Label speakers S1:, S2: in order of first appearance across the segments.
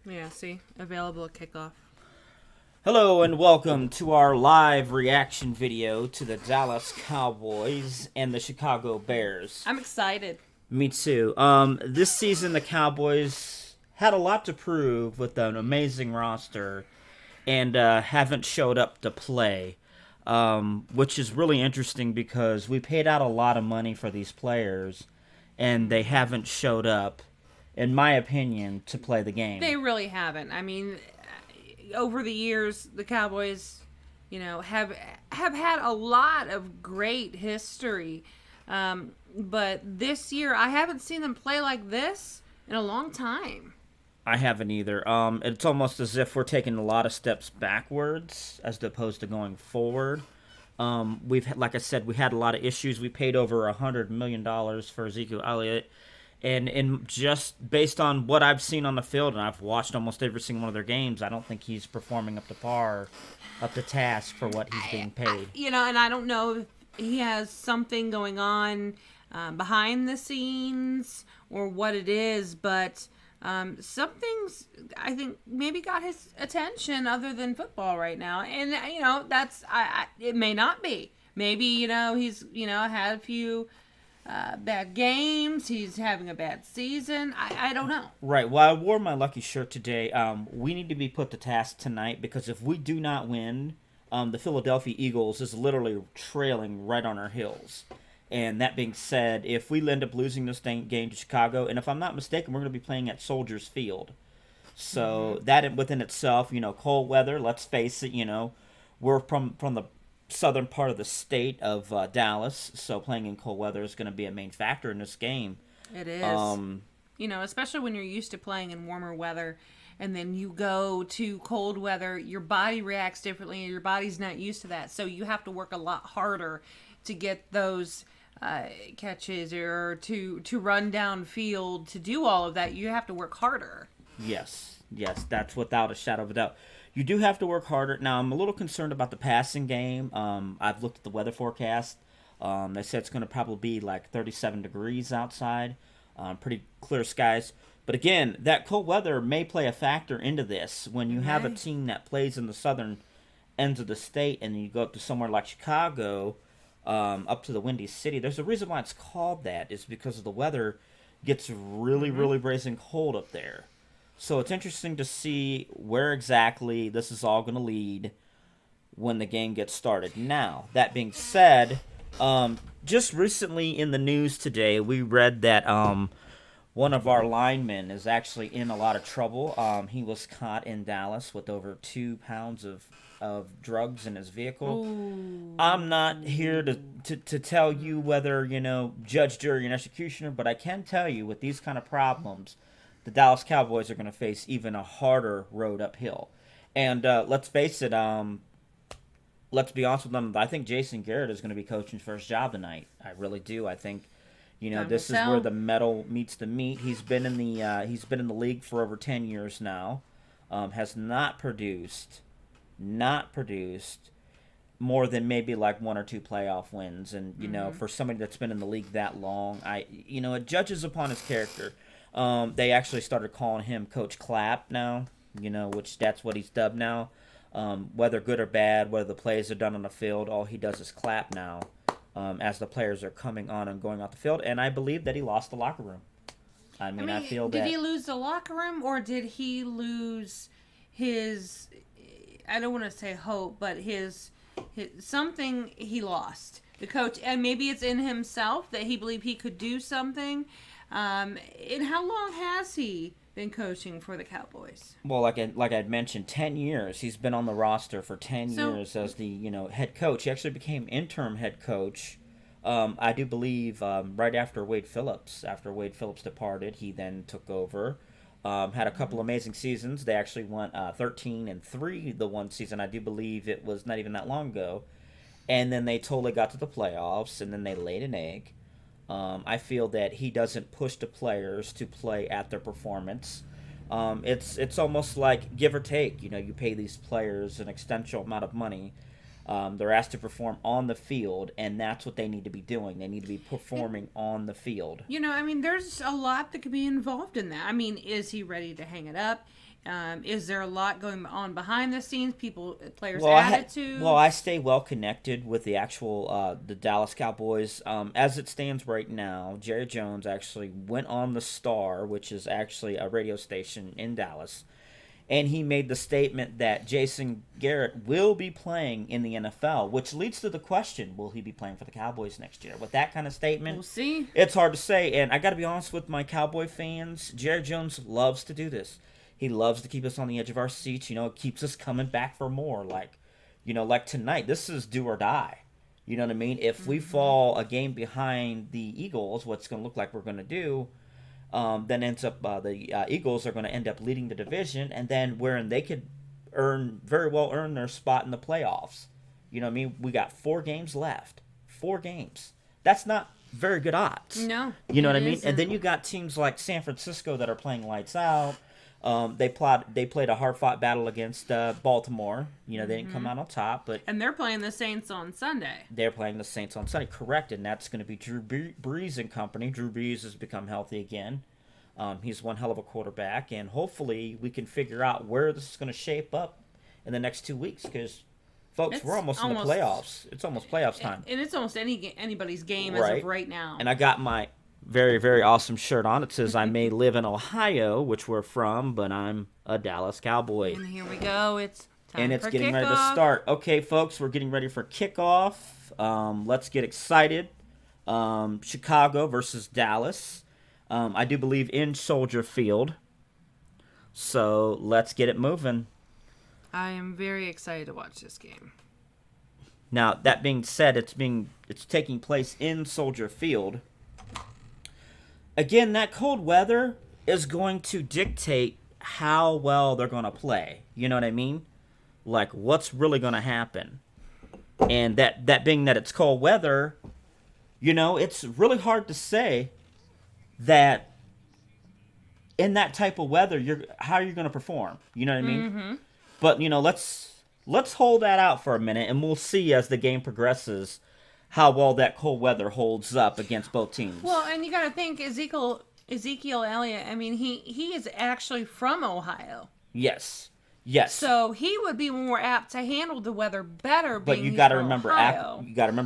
S1: Yeah, see, available at kickoff.
S2: Hello and welcome to our live reaction video to the Dallas Cowboys and the Chicago Bears.
S1: I'm excited.
S2: Me too. This season the Cowboys had a lot to prove with an amazing roster and haven't showed up to play, which is really interesting because we paid out a lot of money for these players and they haven't showed up, in my opinion, to play the game.
S1: They really haven't. I mean, over the years, the Cowboys, have had a lot of great history. But this year, I haven't seen them play like this in a long time.
S2: I haven't either. It's almost as if we're taking a lot of steps backwards as opposed to going forward. Like I said, we had a lot of issues. We paid over $100 million for Ezekiel Elliott, and just based on what I've seen on the field, and I've watched almost every single one of their games, I don't think he's performing up to par, up to task for what he's being paid.
S1: And I don't know if he has something going on behind the scenes or what it is, but something's, I think, maybe got his attention other than football right now. And, it may not be. Maybe, he's, had a few bad games. He's having a bad season. I don't know.
S2: Right. Well, I wore my lucky shirt today. We need to be put to task tonight because if we do not win, the Philadelphia Eagles is literally trailing right on our heels. And that being said, if we end up losing this game to Chicago, and if I'm not mistaken, we're going to be playing at Soldiers Field. So that within itself, cold weather, let's face it, we're from the southern part of the state of Dallas, so playing in cold weather is going to be a main factor in this game.
S1: It is. Especially when you're used to playing in warmer weather and then you go to cold weather, your body reacts differently and your body's not used to that. So you have to work a lot harder to get those catches or to run downfield, to do all of that. You have to work harder.
S2: Yes, that's without a shadow of a doubt. You do have to work harder. Now, I'm a little concerned about the passing game. I've looked at the weather forecast. They said it's going to probably be like 37 degrees outside. Pretty clear skies. But again, that cold weather may play a factor into this. When you have a team that plays in the southern ends of the state and you go up to somewhere like Chicago, up to the Windy City, there's a reason why it's called that. Is because the weather gets really, really bracing cold up there. So it's interesting to see where exactly this is all going to lead when the game gets started. Now, that being said, just recently in the news today, we read that one of our linemen is actually in a lot of trouble. He was caught in Dallas with over 2 pounds of drugs in his vehicle.
S1: Ooh.
S2: I'm not here to tell you whether, judge, jury, and executioner, but I can tell you with these kind of problems, the Dallas Cowboys are going to face even a harder road uphill. And let's face it, let's be honest with them, I think Jason Garrett is going to be coaching for his job tonight. I really do. I think, this is where the metal meets the meat. He's been in the league for over 10 years now. Has not produced more than maybe like 1 or 2 playoff wins. And, for somebody that's been in the league that long, it judges upon his character. They actually started calling him Coach Clap now, which that's what he's dubbed now. Whether good or bad, whether the plays are done on the field, all he does is clap now as the players are coming on and going off the field. And I believe that he lost the locker room. I feel that.
S1: Did he lose the locker room or did he lose his, I don't want to say hope, but his something he lost? The coach, and maybe it's in himself that he believed he could do something. And how long has he been coaching for the Cowboys?
S2: Well, like I'd mentioned, 10 years. He's been on the roster for 10 years as the head coach. He actually became interim head coach. I do believe right after Wade Phillips. After Wade Phillips departed, he then took over. Had a couple amazing seasons. They actually went 13-3 the one season. I do believe it was not even that long ago. And then they totally got to the playoffs, and then they laid an egg. I feel that he doesn't push the players to play at their performance. It's almost like give or take. You pay these players an extensive amount of money. They're asked to perform on the field, and that's what they need to be doing. They need to be performing on the field.
S1: I mean, there's a lot that could be involved in that. I mean, is he ready to hang it up? Is there a lot going on behind the scenes? Players' attitude.
S2: I stay well connected with the actual the Dallas Cowboys. As it stands right now, Jerry Jones actually went on the Star, which is actually a radio station in Dallas, and he made the statement that Jason Garrett will be playing in the NFL, which leads to the question, will he be playing for the Cowboys next year? With that kind of statement,
S1: we'll see.
S2: It's hard to say, and I got to be honest with my Cowboy fans. Jerry Jones loves to do this. He loves to keep us on the edge of our seats. It keeps us coming back for more. Like tonight, this is do or die. You know what I mean? If we fall a game behind the Eagles, what's going to look like we're going to do, then ends up the Eagles are going to end up leading the division, and then wherein they could very well earn their spot in the playoffs. You know what I mean? We got 4 games left. 4 games. That's not very good odds.
S1: No.
S2: You know what I mean? And then you got teams like San Francisco that are playing lights out. They played a hard-fought battle against Baltimore. They didn't come out on top,
S1: and they're playing the Saints on Sunday.
S2: They're playing the Saints on Sunday, correct? And that's going to be Drew Brees and company. Drew Brees has become healthy again. He's one hell of a quarterback, and hopefully we can figure out where this is going to shape up in the next 2 weeks. Because, folks, we're almost in the playoffs. It's almost playoffs time,
S1: and it's almost anybody's game as of right now.
S2: And I got my very, very awesome shirt on. It says, I may live in Ohio, which we're from, but I'm a Dallas Cowboy.
S1: And here we go. It's time
S2: and it's
S1: for
S2: getting
S1: kickoff.
S2: ready to start. Okay, folks, we're getting ready for kickoff. Let's get excited. Chicago versus Dallas. I do believe in Soldier Field. So let's get it moving.
S1: I am very excited to watch this game.
S2: Now, that being said, it's taking place in Soldier Field. Again, that cold weather is going to dictate how well they're going to play. You know what I mean? Like, what's really going to happen. And that being that it's cold weather, it's really hard to say that in that type of weather, how are you going to perform? You know what I mean?
S1: Mm-hmm.
S2: But, let's hold that out for a minute, and we'll see as the game progresses how well that cold weather holds up against both teams.
S1: Well, and you got to think Ezekiel Elliott. I mean, he is actually from Ohio.
S2: Yes.
S1: So he would be more apt to handle the weather better.
S2: But you got to remember,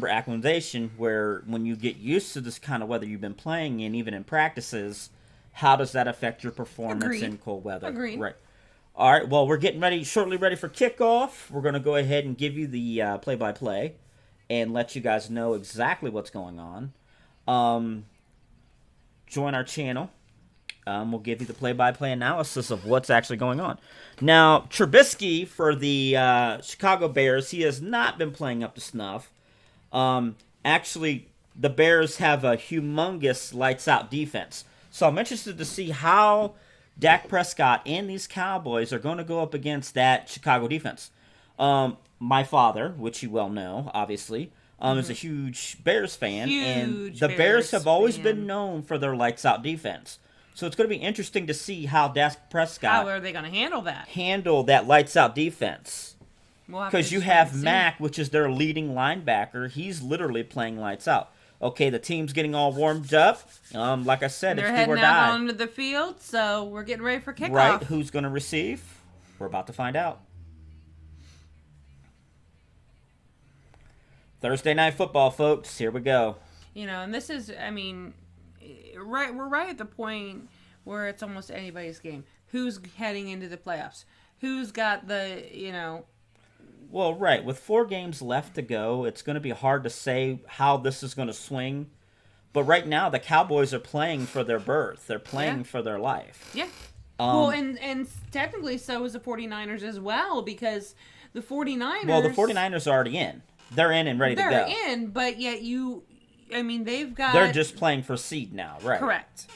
S2: acclimatization, where when you get used to this kind of weather you've been playing in, even in practices, how does that affect your performance in cold weather?
S1: Agreed.
S2: Right. All right. Well, we're getting shortly ready for kickoff. We're going to go ahead and give you the play-by-play. And let you guys know exactly what's going on. Join our channel. We'll give you the play-by-play analysis of what's actually going on. Now, Trubisky for the Chicago Bears, he has not been playing up to snuff. Actually, the Bears have a humongous lights-out defense. So I'm interested to see how Dak Prescott and these Cowboys are going to go up against that Chicago defense. My father, which you well know, obviously, is a huge Bears fan. And the Bears have always been known for their lights-out defense. So it's going to be interesting to see how Dak Prescott...
S1: How are they going to handle that?
S2: Handle that lights-out defense. Because you have Mack, which is their leading linebacker. He's literally playing lights out. Okay, the team's getting all warmed up. Like I said, it's do or die.
S1: They're heading out onto the field, so we're getting ready for kickoff.
S2: Right, who's going to receive? We're about to find out. Thursday Night Football, folks. Here we go.
S1: And this is, we're right at the point where it's almost anybody's game. Who's heading into the playoffs? Who's got the,
S2: Well, right. With 4 games left to go, it's going to be hard to say how this is going to swing. But right now, the Cowboys are playing for their berth. They're playing for their life.
S1: Yeah. Well, and technically so is the 49ers as well, because the 49ers...
S2: Well, the 49ers are already in. They're in and ready to go.
S1: They're in, but yet they've got...
S2: They're just playing for seed now, right?
S1: Correct.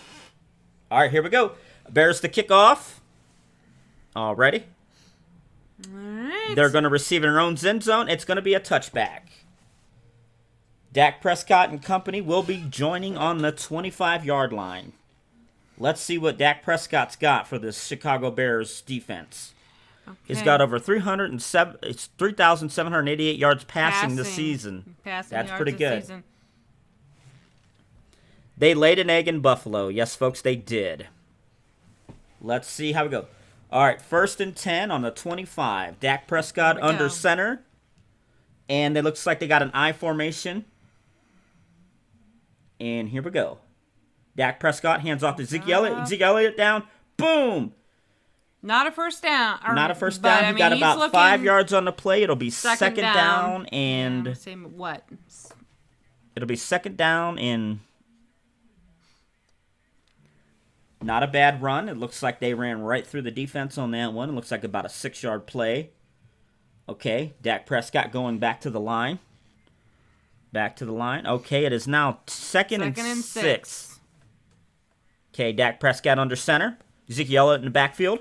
S2: All right, here we go. Bears to kick off. All ready?
S1: All right.
S2: They're going to receive in their own end zone. It's going to be a touchback. Dak Prescott and company will be joining on the 25-yard line. Let's see what Dak Prescott's got for this Chicago Bears defense. He's got over 307. It's 3,788 yards passing this season. That's pretty good. Season. They laid an egg in Buffalo. Yes, folks, they did. Let's see how we go. All right, 1st and 10 on the 25. Dak Prescott under center. And it looks like they got an I formation. And here we go. Dak Prescott hands off to Zeke Elliott. Zeke Elliott down. Boom.
S1: Not a first down.
S2: Not a first down. He got about 5 yards on the play. It'll be second down and...
S1: what?
S2: It'll be second down and... Not a bad run. It looks like they ran right through the defense on that one. It looks like about a 6-yard play. Okay, Dak Prescott going back to the line. Back to the line. Okay, it is now second and 6. Okay, Dak Prescott under center. Ezekiel Elliott in the backfield.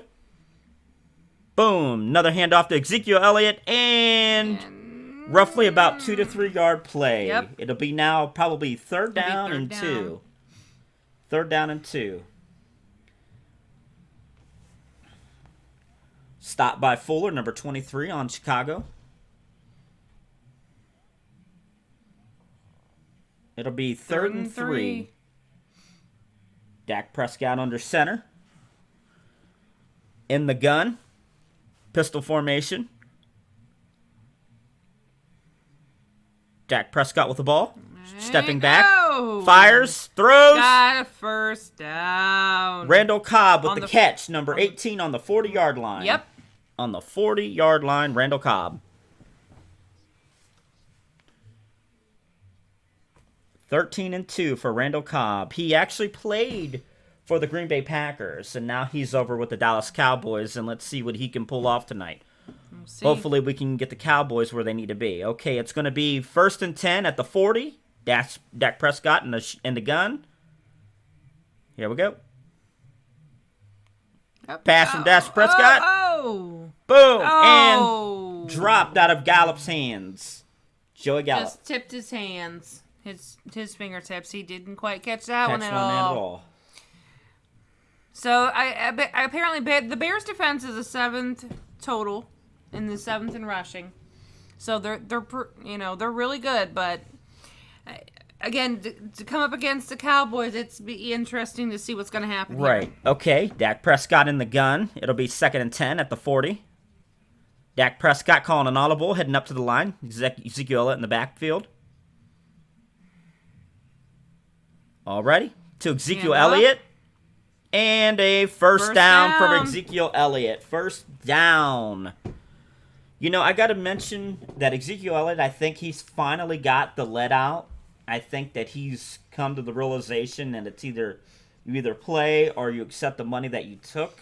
S2: Boom. Another handoff to Ezekiel Elliott. And roughly about 2 to 3 yard play.
S1: Yep.
S2: It'll be now probably third down and 2. Third down and 2. Stop by Fuller, number 23 on Chicago. It'll be third and 3. Dak Prescott under center. In the gun. Pistol formation. Dak Prescott with the ball. Stepping back. Fires. Throws.
S1: Got a first down.
S2: Randall Cobb with the catch. Number 18 on the 40-yard line.
S1: Yep.
S2: On the 40-yard line, Randall Cobb. 13-2 for Randall Cobb. He actually played for the Green Bay Packers, and now he's over with the Dallas Cowboys, and let's see what he can pull off tonight. Hopefully we can get the Cowboys where they need to be. Okay, it's going to be 1st and 10 at the 40. Dak Prescott in the gun. Here we go. Pass from Dak Prescott. Boom. And dropped out of Gallup's hands. Joey Gallup.
S1: Just tipped his hands. His fingertips. He didn't quite catch that one at all. So apparently the Bears defense is a 7th total in the 7th in rushing. So they're really good, but again, to come up against the Cowboys, it's be interesting to see what's going to happen.
S2: Right.
S1: Here.
S2: Okay. Dak Prescott in the gun. It'll be 2nd and 10 at the 40. Dak Prescott calling an audible, heading up to the line. Ezekiel Elliott in the backfield. Alrighty. To Ezekiel Elliott. And a first down from Ezekiel Elliott. First down. You know, I got to mention that Ezekiel Elliott, I think he's finally got the let out. I think that he's come to the realization that it's you either play or you accept the money that you took.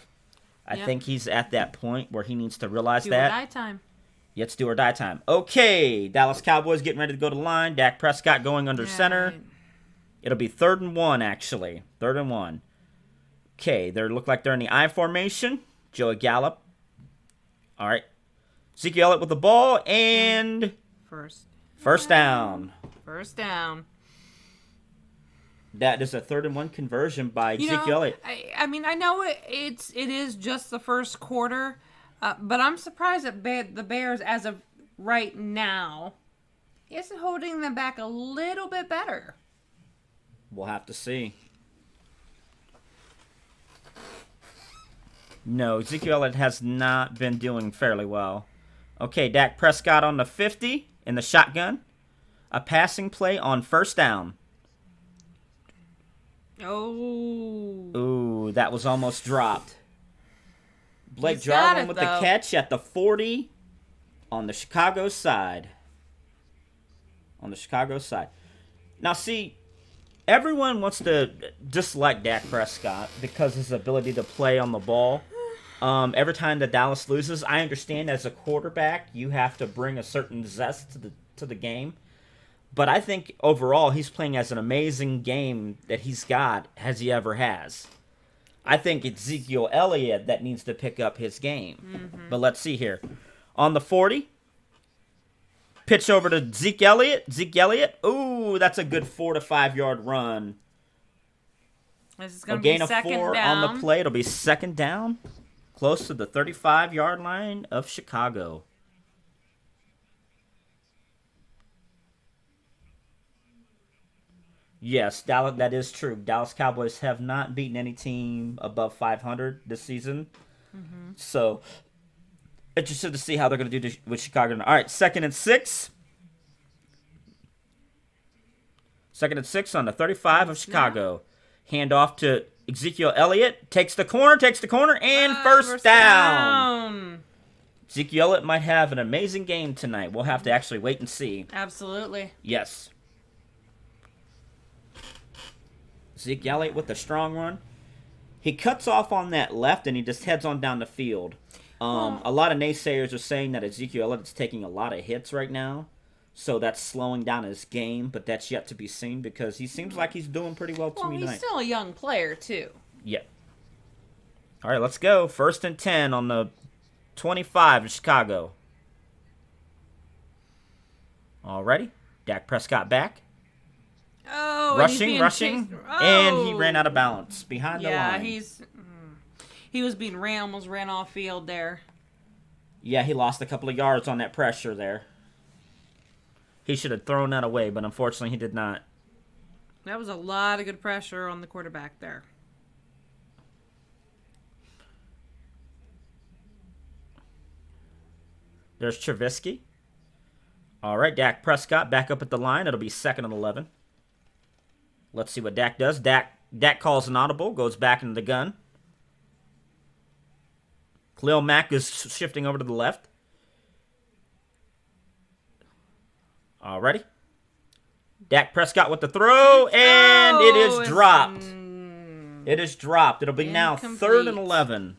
S2: I think he's at that point where he needs to realize that.
S1: Do or die time.
S2: Yeah, it's do or die time. Okay, Dallas Cowboys getting ready to go to the line. Dak Prescott going under center. It'll be 3rd and 1, actually. 3rd and 1. Okay, they look like they're in the I formation. Joey Gallup. All right. Ezekiel Elliott with the ball and first down.
S1: First down.
S2: That is a 3rd and 1 conversion by Ezekiel Elliott.
S1: I mean, I know it is just the first quarter, but I'm surprised that the Bears, as of right now, is holding them back a little bit better.
S2: We'll have to see. No, Ezekiel Elliott has not been doing fairly well. Okay, Dak Prescott on the 50 in the shotgun. A passing play on first down. Ooh, that was almost dropped. Blake Jarwin with the catch at the 40 on the Chicago side. Now, see, everyone wants to dislike Dak Prescott because of his ability to play on the ball. Every time that Dallas loses, I understand as a quarterback, you have to bring a certain zest to the game. But I think overall, he's playing as an amazing game that he's got as he ever has. I think it's Ezekiel Elliott that needs to pick up his game. Mm-hmm. But let's see here. On the 40, pitch over to Zeke Elliott. Ooh, that's a good 4 to 5 yard run.
S1: This is going to be second down.
S2: On the play. It'll be second down. close to the 35-yard line of Chicago. Yes, Dallas, that is true. Dallas Cowboys have not beaten any team above 500 this season. So, interested to see how they're going to do with Chicago. All right, 2nd and 6. 2nd and 6 on the 35 of Chicago. Hand off to Ezekiel Elliott. Takes the corner, and first down. Ezekiel Elliott might have an amazing game tonight. We'll have to actually wait and see.
S1: Absolutely.
S2: Yes. Ezekiel Elliott with the strong run. He cuts off on that left, and he just heads on down the field. A lot of naysayers are saying that Ezekiel Elliott's taking a lot of hits right now, so that's slowing down his game, but that's yet to be seen because he seems like he's doing pretty well to me tonight.
S1: He's still a young player, too.
S2: Yeah. All right, let's go. 1st and 10 on the 25 of Chicago. Alrighty. Dak Prescott back.
S1: Oh,
S2: rushing, and he ran out of balance behind the line.
S1: Yeah, he was being almost ran off field there.
S2: Yeah, he lost a couple of yards on that pressure there. He should have thrown that away, but unfortunately he did not.
S1: That was a lot of good pressure on the quarterback there.
S2: There's Trubisky. All right, Dak Prescott back up at the line. It'll be 2nd and 11. Let's see what Dak does. Dak calls an audible, goes back into the gun. Khalil Mack is shifting over to the left. Alrighty. Dak Prescott with the throw, and it is dropped. It is dropped. It'll be now 3rd and 11.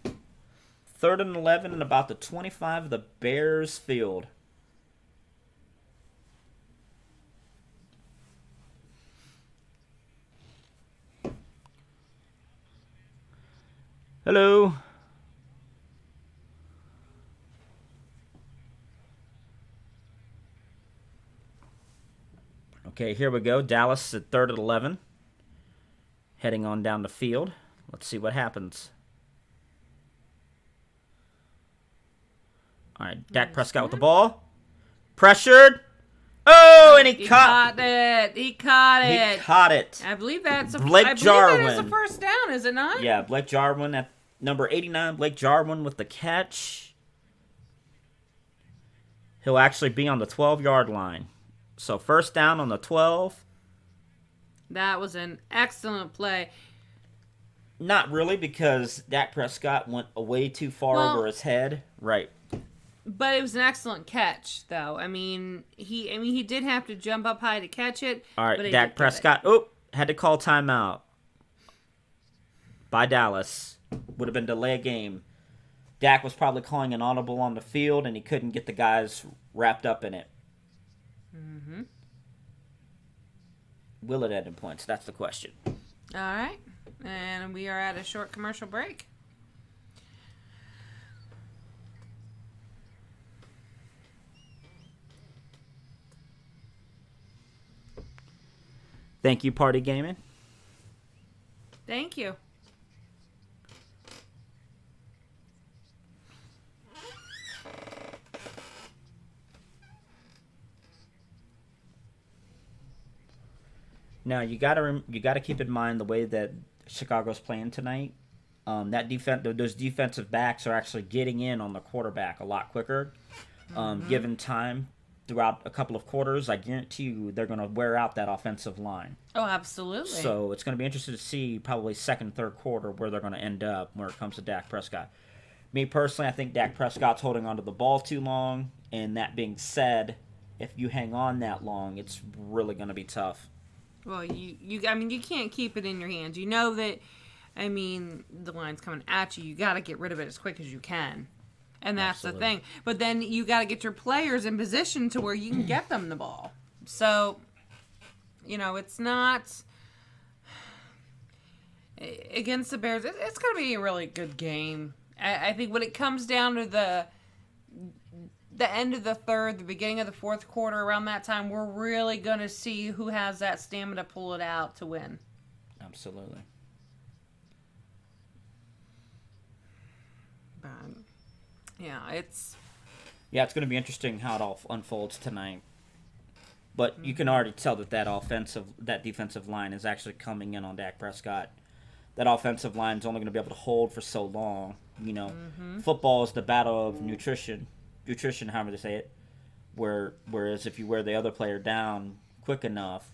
S2: 3rd and 11 and about the 25 of the Bears field. Hello. Okay, here we go. Dallas at 3rd and 11. Heading on down the field. Let's see what happens. All right, Dak Prescott with the ball. Pressured. Oh, and he caught
S1: it. He caught it. I believe that's
S2: Blake Jarwin.
S1: That is a first down, is it not?
S2: Yeah, Blake Jarwin at number 89. Blake Jarwin with the catch. He'll actually be on the 12-yard line. So first down on the 12.
S1: That was an excellent play.
S2: Not really, because Dak Prescott went way too far over his head. Right.
S1: But it was an excellent catch, though. I mean, he did have to jump up high to catch it.
S2: All right, Dak Prescott. Had to call timeout by Dallas. Would have been delay a game. Dak was probably calling an audible on the field, and he couldn't get the guys wrapped up in it.
S1: Mm-hmm.
S2: Will it end in points? That's the question.
S1: All right. And we are at a short commercial break.
S2: Thank you, Party Gaming.
S1: Thank you.
S2: Now you gotta keep in mind the way that Chicago's playing tonight. Those defensive backs are actually getting in on the quarterback a lot quicker. Given time throughout a couple of quarters, I guarantee you they're going to wear out that offensive line.
S1: Oh, absolutely.
S2: So it's going to be interesting to see probably second, third quarter where they're going to end up when it comes to Dak Prescott. Me personally, I think Dak Prescott's holding onto the ball too long. And that being said, if you hang on that long, it's really going to be tough.
S1: Well, you can't keep it in your hands. You know that, the line's coming at you. You got to get rid of it as quick as you can. And that's the thing. But then you got to get your players in position to where you can get them the ball. So, it's not... Against the Bears, it's going to be a really good game. I think when it comes down to the end of the third, the beginning of the fourth quarter, around that time, we're really going to see who has that stamina to pull it out to win.
S2: Absolutely.
S1: But yeah, it's
S2: Yeah, it's going to be interesting how it all unfolds tonight. But you can already tell that that defensive line is actually coming in on Dak Prescott. That offensive line is only going to be able to hold for so long. Football is the battle of nutrition, however they say it. Whereas if you wear the other player down quick enough,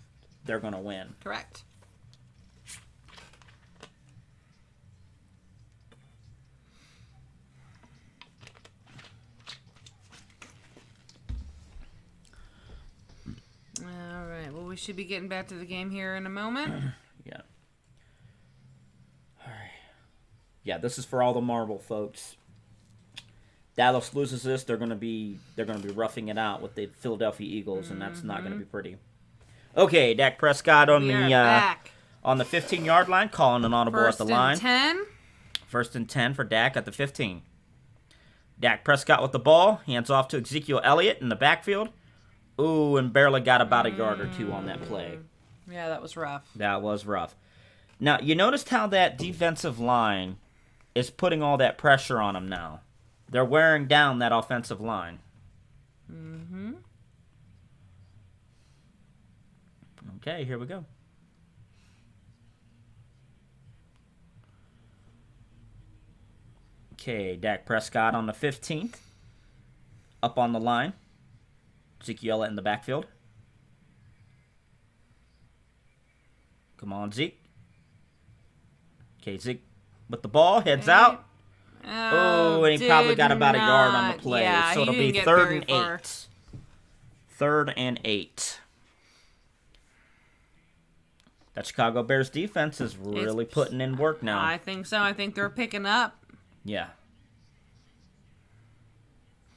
S2: they're going to win.
S1: correct. All right. Well, we should be getting back to the game here in a moment.
S2: Yeah. All right. Yeah, this is for all the marble folks. Dallas loses this, they're going to be roughing it out with the Philadelphia Eagles, and that's not going to be pretty. Okay, Dak Prescott on
S1: We
S2: the
S1: are back.
S2: on the 15-yard line, calling an audible
S1: First
S2: at the line.
S1: and 10.
S2: First and 10 for Dak at the 15. Dak Prescott with the ball, hands off to Ezekiel Elliott in the backfield. Ooh, and barely got about a yard or two on that play.
S1: Yeah, that was rough.
S2: That was rough. Now, you noticed how that defensive line is putting all that pressure on him now. They're wearing down that offensive line.
S1: Mm-hmm.
S2: Okay, here we go. Okay, Dak Prescott on the 15th. Up on the line. Ezekiel in the backfield. Come on, Zeke. Okay, Zeke with the ball, heads out. Oh, and he probably got about a yard on the play.
S1: Yeah,
S2: so it'll
S1: he
S2: be
S1: didn't get
S2: 3rd
S1: very
S2: and
S1: far.
S2: 8. 3rd and 8. That Chicago Bears defense is really putting in work now.
S1: I think so. I think they're picking up.
S2: Yeah.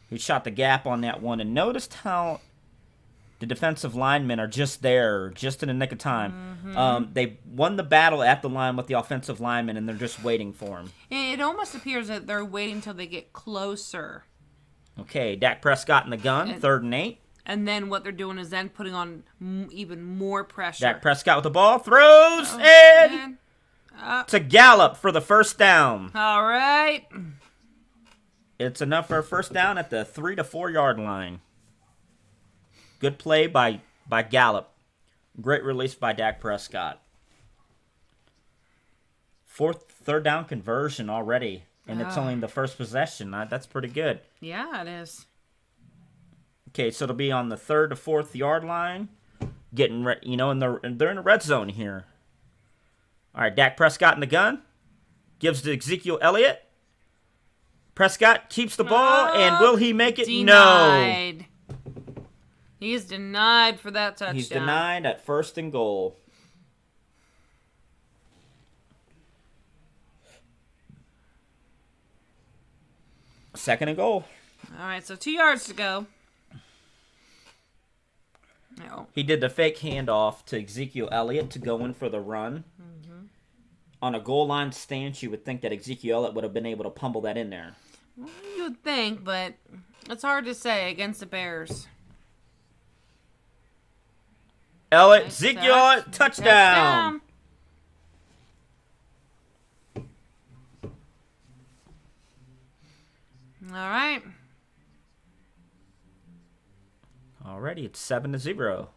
S2: He shot the gap on that one, and noticed how the defensive linemen are just there, just in the nick of time.
S1: Mm-hmm.
S2: They won the battle at the line with the offensive linemen, and they're just waiting for him.
S1: It almost appears that they're waiting until they get closer.
S2: Okay, Dak Prescott in the gun, 3rd and 8.
S1: And then what they're doing is then putting on even more pressure.
S2: Dak Prescott with the ball, throws, and to Gallup for the first down.
S1: All right.
S2: It's enough for a first down at the 3 to 4 yard line. Good play by Gallup. Great release by Dak Prescott. 3rd down conversion already, and it's only the first possession. That's pretty good.
S1: Yeah, it is.
S2: Okay, so it'll be on the 3rd to 4th yard line. Getting they're in the red zone here. All right, Dak Prescott in the gun. Gives to Ezekiel Elliott. Prescott keeps the ball, and will he make it?
S1: Denied.
S2: No.
S1: He's denied for that touchdown.
S2: He's denied at 1st and goal. Second and goal.
S1: All right, so 2 yards to go. No.
S2: He did the fake handoff to Ezekiel Elliott to go in for the run. Mm-hmm. On a goal line stance, you would think that Ezekiel Elliott would have been able to pummel that in there.
S1: Well, you would think, but it's hard to say against the Bears.
S2: Elliott, Ezekiel, touchdown.
S1: All right.
S2: Alrighty, it's 7-0.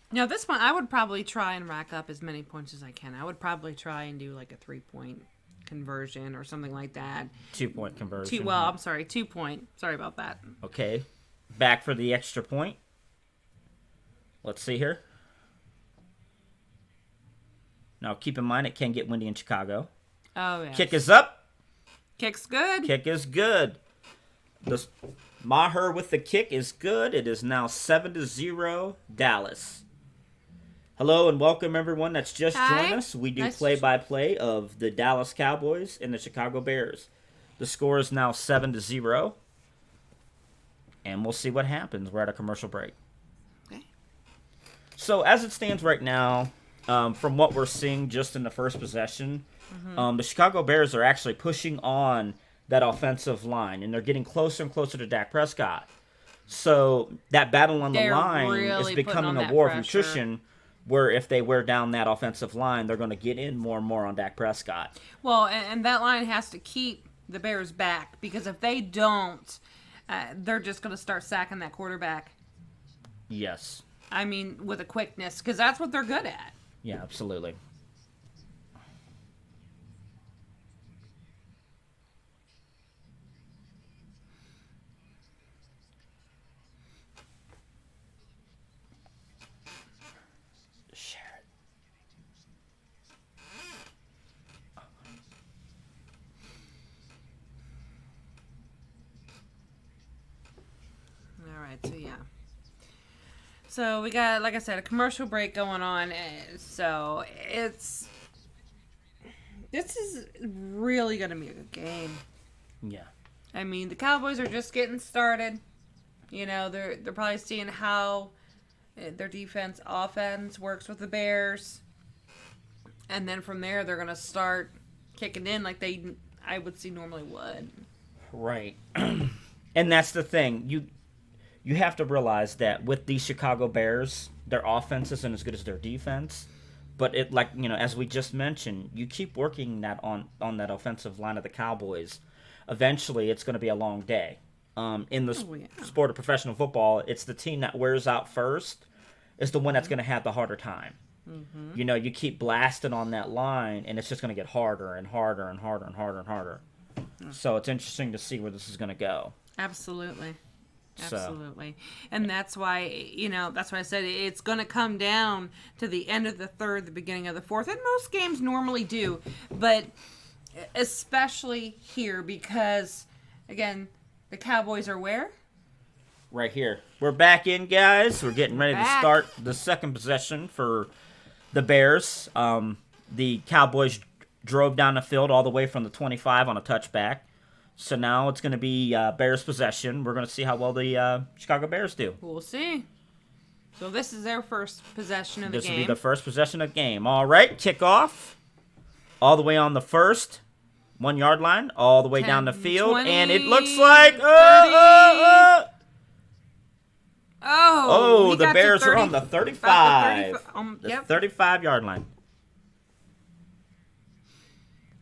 S1: Now, this one, I would probably try and rack up as many points as I can. I would probably try and do like a 3-point conversion or something like that.
S2: 2-point conversion.
S1: I'm sorry, 2-point. Sorry about that.
S2: Okay, back for the extra point. Let's see here. Now, keep in mind, it can get windy in Chicago.
S1: Oh, yeah.
S2: Kick is up.
S1: Kick's good.
S2: Kick is good. Maher with the kick is good. It is now 7-0 Dallas. Hello and welcome everyone that's just joined us. We do play-by-play of the Dallas Cowboys and the Chicago Bears. The score is now 7-0. And we'll see what happens. We're at a commercial break.
S1: Okay.
S2: So as it stands right now, from what we're seeing just in the first possession, the Chicago Bears are actually pushing on that offensive line, and they're getting closer and closer to Dak Prescott. So that battle on the line
S1: really
S2: is becoming
S1: putting on
S2: a
S1: that
S2: war
S1: pressure.
S2: of nutrition where if they wear down that offensive line, they're going to get in more and more on Dak Prescott.
S1: Well, and that line has to keep the Bears back, because if they don't, they're just going to start sacking that quarterback.
S2: Yes.
S1: I mean, with a quickness, because that's what they're good at.
S2: Yeah, absolutely. Share it.
S1: All right, so yeah. So we got, like I said, a commercial break going on. So this is really going to be a good game.
S2: Yeah.
S1: I mean, the Cowboys are just getting started. You know, they're probably seeing how their offense works with the Bears. And then from there, they're going to start kicking in like I would see normally would.
S2: Right. And that's the thing. You have to realize that with the Chicago Bears, their offense isn't as good as their defense. But it, like, as we just mentioned, you keep working that on that offensive line of the Cowboys. Eventually, it's going to be a long day. In the sport of professional football, it's the team that wears out first is the one that's going to have the harder time. Mm-hmm. You keep blasting on that line, and it's just going to get harder and harder and harder and harder and harder. So it's interesting to see where this is going to go.
S1: Absolutely. And that's why I said it's going to come down to the end of the third, the beginning of the fourth, and most games normally do, but especially here because, again, the Cowboys are where?
S2: Right here. We're back in, guys. We're getting ready to start the second possession for the Bears. The Cowboys drove down the field all the way from the 25 on a touchback. So now it's going to be Bears possession. We're going to see how well the Chicago Bears do.
S1: We'll see. So this is their first possession of the game.
S2: This will be the first possession of the game. All right, kickoff. All the way on the first 1 yard line. All the way
S1: 10,
S2: down the field.
S1: 20,
S2: and it looks like... Oh, the Bears are on the 35. The 35-yard line.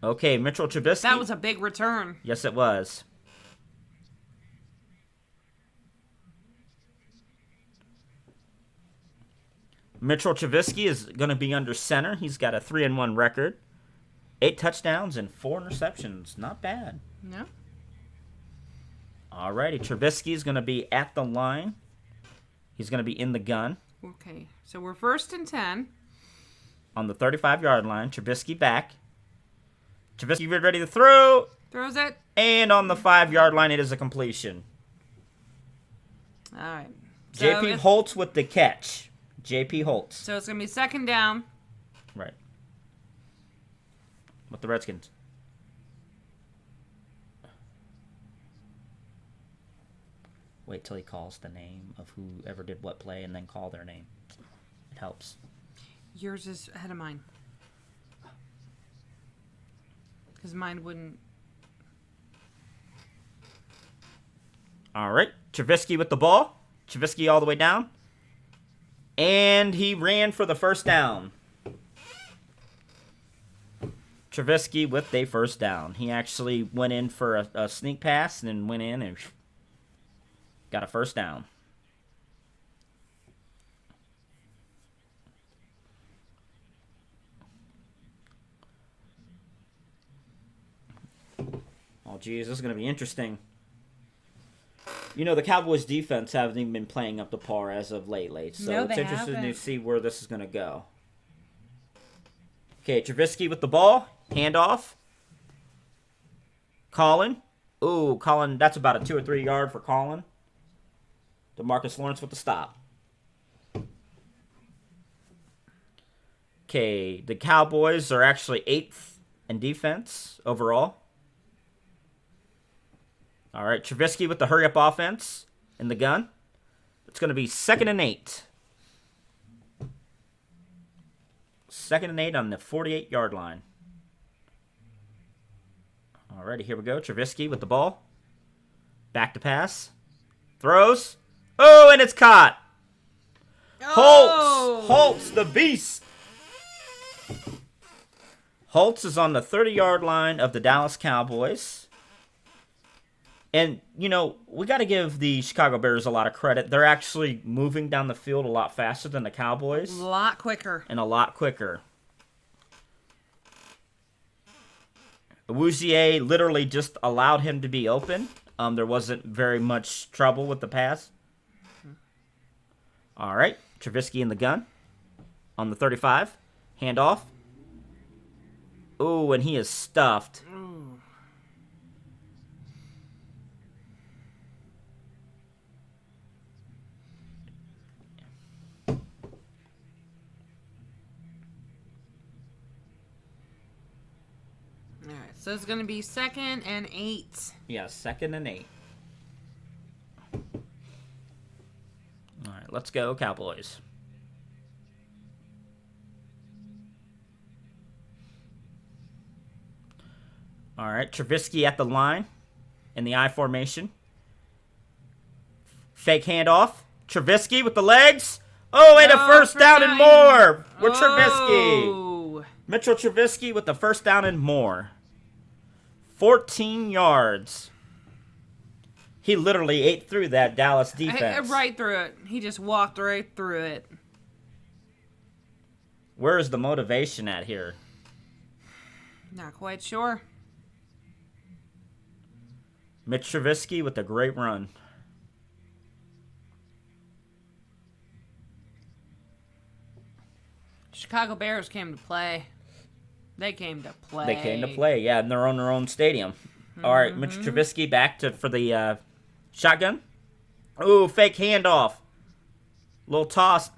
S2: Okay, Mitchell Trubisky.
S1: That was a big return.
S2: Yes, it was. Mitchell Trubisky is going to be under center. He's got a 3-1 record. 8 touchdowns and 4 interceptions. Not bad.
S1: No.
S2: Alrighty, Trubisky is going to be at the line. He's going to be in the gun.
S1: Okay, so we're 1st and 10.
S2: On the 35-yard line, Trubisky back. Trubisky ready to throw.
S1: Throws it.
S2: And on the 5-yard line, it is a completion.
S1: All right.
S2: J.P. Holtz with the catch. J.P. Holtz.
S1: So it's going to be 2nd down.
S2: Right. With the Redskins. Wait till he calls the name of whoever did what play and then call their name. It helps.
S1: Yours is ahead of mine. Because mine wouldn't.
S2: All right. Trubisky with the ball. Trubisky all the way down. And he ran for the first down. Trubisky with a first down. He actually went in for a sneak pass and then went in and got a first down. Oh, geez, this is going to be interesting. The Cowboys' defense haven't even been playing up to par as of lately. So
S1: no,
S2: it's interesting
S1: haven't.
S2: to see where this is going to go. Okay, Trubisky with the ball. Handoff. Colin. Ooh, Colin, that's about a 2 or 3 yard for Colin. DeMarcus Lawrence with the stop. Okay, the Cowboys are actually 8th in defense overall. All right, Trubisky with the hurry-up offense in the gun. It's going to be 2nd and 8. 2nd and 8 on the 48-yard line. All righty, here we go. Trubisky with the ball. Back to pass. Throws. Oh, and it's caught.
S1: Oh!
S2: Holtz, the beast. Holtz is on the 30-yard line of the Dallas Cowboys. And, you know, we got to give the Chicago Bears a lot of credit. They're actually moving down the field a lot faster than the Cowboys.
S1: A lot quicker.
S2: And a lot quicker. Awuzie literally just allowed him to be open. There wasn't very much trouble with the pass. All right. Trubisky in the gun. On the 35. Handoff. Ooh, and he is stuffed.
S1: All right, so it's going to be 2nd and 8.
S2: Yeah, 2nd and 8. All right, let's go, Cowboys. All right, Trubisky at the line in the I formation. Fake handoff. Trubisky with the legs. Oh, and a first down and more with Trubisky. Mitchell Trubisky with the first down and more. 14 yards. He literally ate through that Dallas defense.
S1: Right through it. He just walked right through it.
S2: Where is the motivation at here?
S1: Not quite sure.
S2: Mitch Trubisky with a great run.
S1: Chicago Bears came to play. They came to play.
S2: Yeah, and they're on their own stadium. Mm-hmm. All right, Mitch Trubisky back for the shotgun. Ooh, fake handoff. Little toss.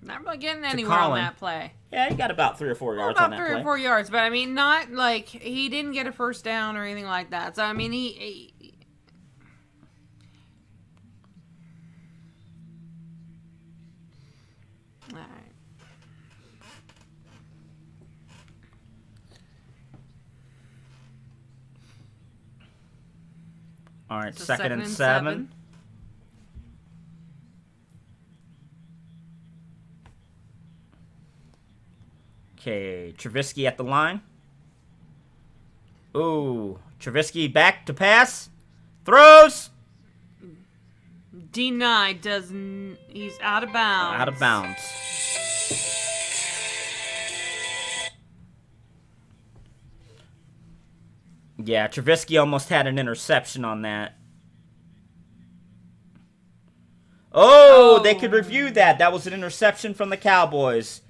S1: Not really getting anywhere on that play.
S2: Yeah, he got about 3 or 4 yards on that play.
S1: About 3 or 4 yards, but I mean, not like he didn't get a first down or anything like that. So I mean, he all right.
S2: All right, so 2nd and 7. Okay, Trubisky at the line. Ooh, Trubisky back to pass. Throws.
S1: Denied. He's out of bounds.
S2: Out of bounds. Yeah, Trubisky almost had an interception on that. Oh, they could review that. That was an interception from the Cowboys.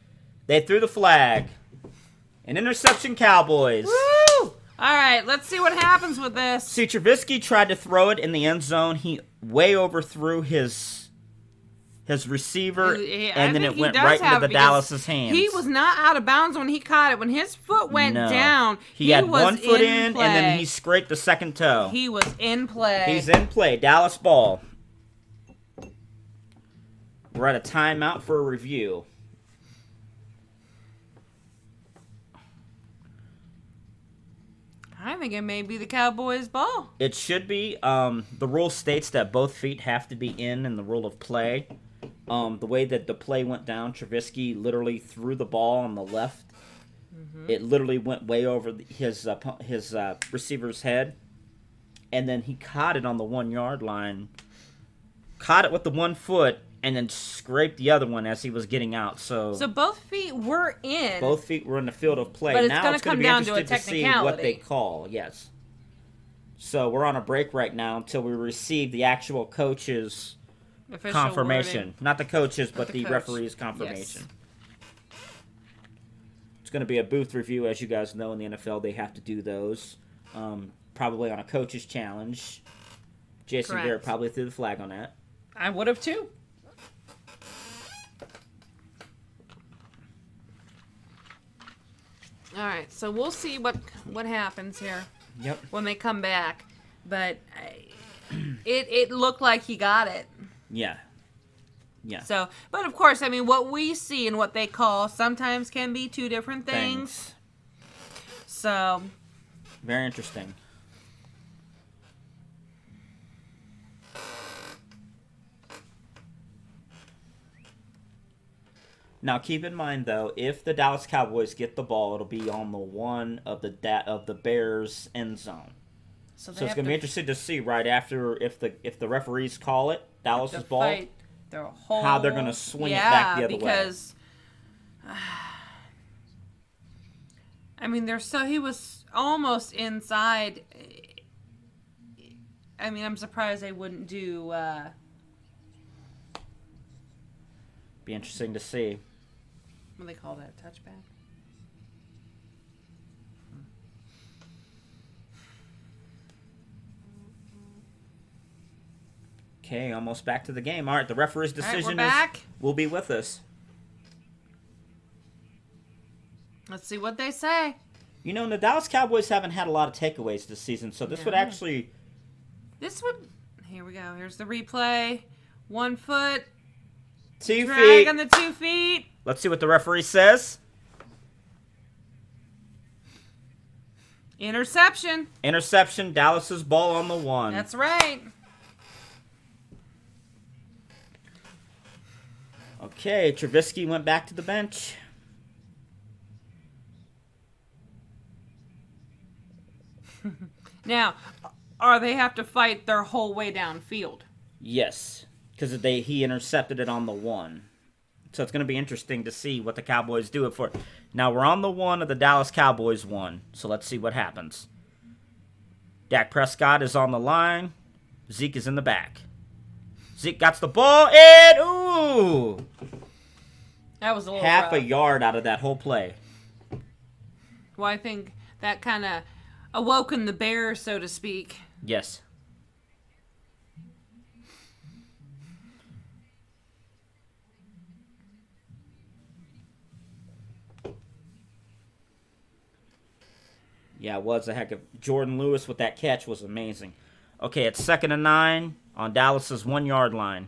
S2: They threw the flag. An interception, Cowboys.
S1: Woo! All right, let's see what happens with this.
S2: See, Trubisky tried to throw it in the end zone. He way overthrew his receiver, and then it went right into the Dallas's hands.
S1: He was not out of bounds when he caught it. When his foot went down,
S2: he had one foot in, and then he scraped the second toe.
S1: He was in play.
S2: He's in play. Dallas ball. We're at a timeout for a review.
S1: I think it may be the Cowboys' ball.
S2: It should be. The rule states that both feet have to be in the rule of play. The way that the play went down, Trubisky literally threw the ball on the left. Mm-hmm. It literally went way over his receiver's head. And then he caught it on the 1-yard line. Caught it with the 1 foot. And then scraped the other one as he was getting out. So
S1: both feet were in.
S2: Both feet were in the field of play.
S1: But it's
S2: now
S1: going to come down to a technicality.
S2: To see what they call, yes. So we're on a break right now until we receive the actual coach's confirmation.
S1: Wording.
S2: Not the coaches, but the referee's confirmation. Yes. It's going to be a booth review. As you guys know, in the NFL, they have to do those. Probably on a coach's challenge. Jason Garrett probably threw the flag on that.
S1: I would have too. All right, so we'll see what happens here.
S2: Yep.
S1: When they come back, but it looked like he got it.
S2: Yeah. Yeah.
S1: So, but of course, I mean, what we see and what they call sometimes can be two different things. So.
S2: Very interesting. Now, keep in mind though, if the Dallas Cowboys get the ball, it'll be on the one of the Bears end zone.
S1: So they
S2: So it's
S1: have
S2: going to
S1: to
S2: be interesting to see right after if the referees call it Dallas's ball,
S1: fight their whole.
S2: how they're going to swing it back the other way.
S1: Because I mean, he was almost inside. I mean, I'm surprised they wouldn't do.
S2: Be interesting to see.
S1: What do they call that? Touchback.
S2: Okay, almost back to the game. All right, the referee's decision will be with us.
S1: Let's see what they say.
S2: You know, the Dallas Cowboys haven't had a lot of takeaways this season, so this would actually...
S1: Here we go. Here's the replay. 1 foot.
S2: 2
S1: drag
S2: feet.
S1: On the 2 feet.
S2: Let's see what the referee says.
S1: Interception.
S2: Interception. Dallas's ball on the 1.
S1: That's right.
S2: Okay, Trubisky went back to the bench.
S1: Now, are they have to fight their whole way downfield?
S2: Yes, because he intercepted it on the 1. So it's going to be interesting to see what the Cowboys do it for. Now we're on the 1 of the Dallas Cowboys 1. So let's see what happens. Dak Prescott is on the line. Zeke is in the back. Zeke got the ball and ooh!
S1: That was a little
S2: half
S1: rough.
S2: a yard out of that whole play.
S1: Well, I think that kind of awoken the bear, so to speak.
S2: Yes. Yeah, it was a heck of... Jordan Lewis with that catch was amazing. Okay, it's 2nd and 9 on Dallas's 1 yard line.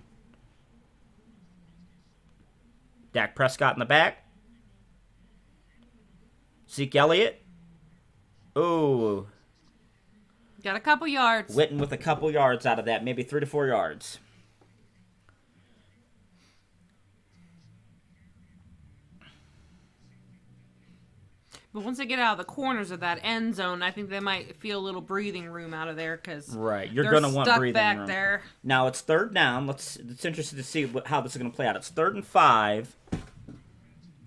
S2: Dak Prescott in the back. Zeke Elliott. Ooh.
S1: Got a couple yards.
S2: Witten with a couple yards out of that, maybe 3 to 4 yards.
S1: But once they get out of the corners of that end zone, I think they might feel a little breathing room out of there because
S2: You're going to want breathing
S1: back
S2: room.
S1: There.
S2: Now it's 3rd down. It's interesting to see how this is going to play out. It's 3rd and 5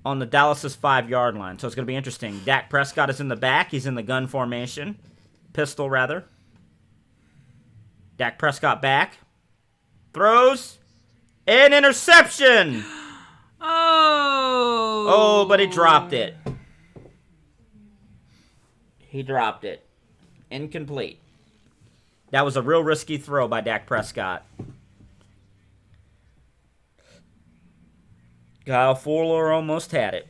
S2: on the Dallas's 5 yard line. So it's going to be interesting. Dak Prescott is in the back. He's in the gun formation. Pistol, rather. Dak Prescott back. Throws. An interception! Oh, but he dropped it. He dropped it. Incomplete. That was a real risky throw by Dak Prescott. Kyle Fuller almost had it.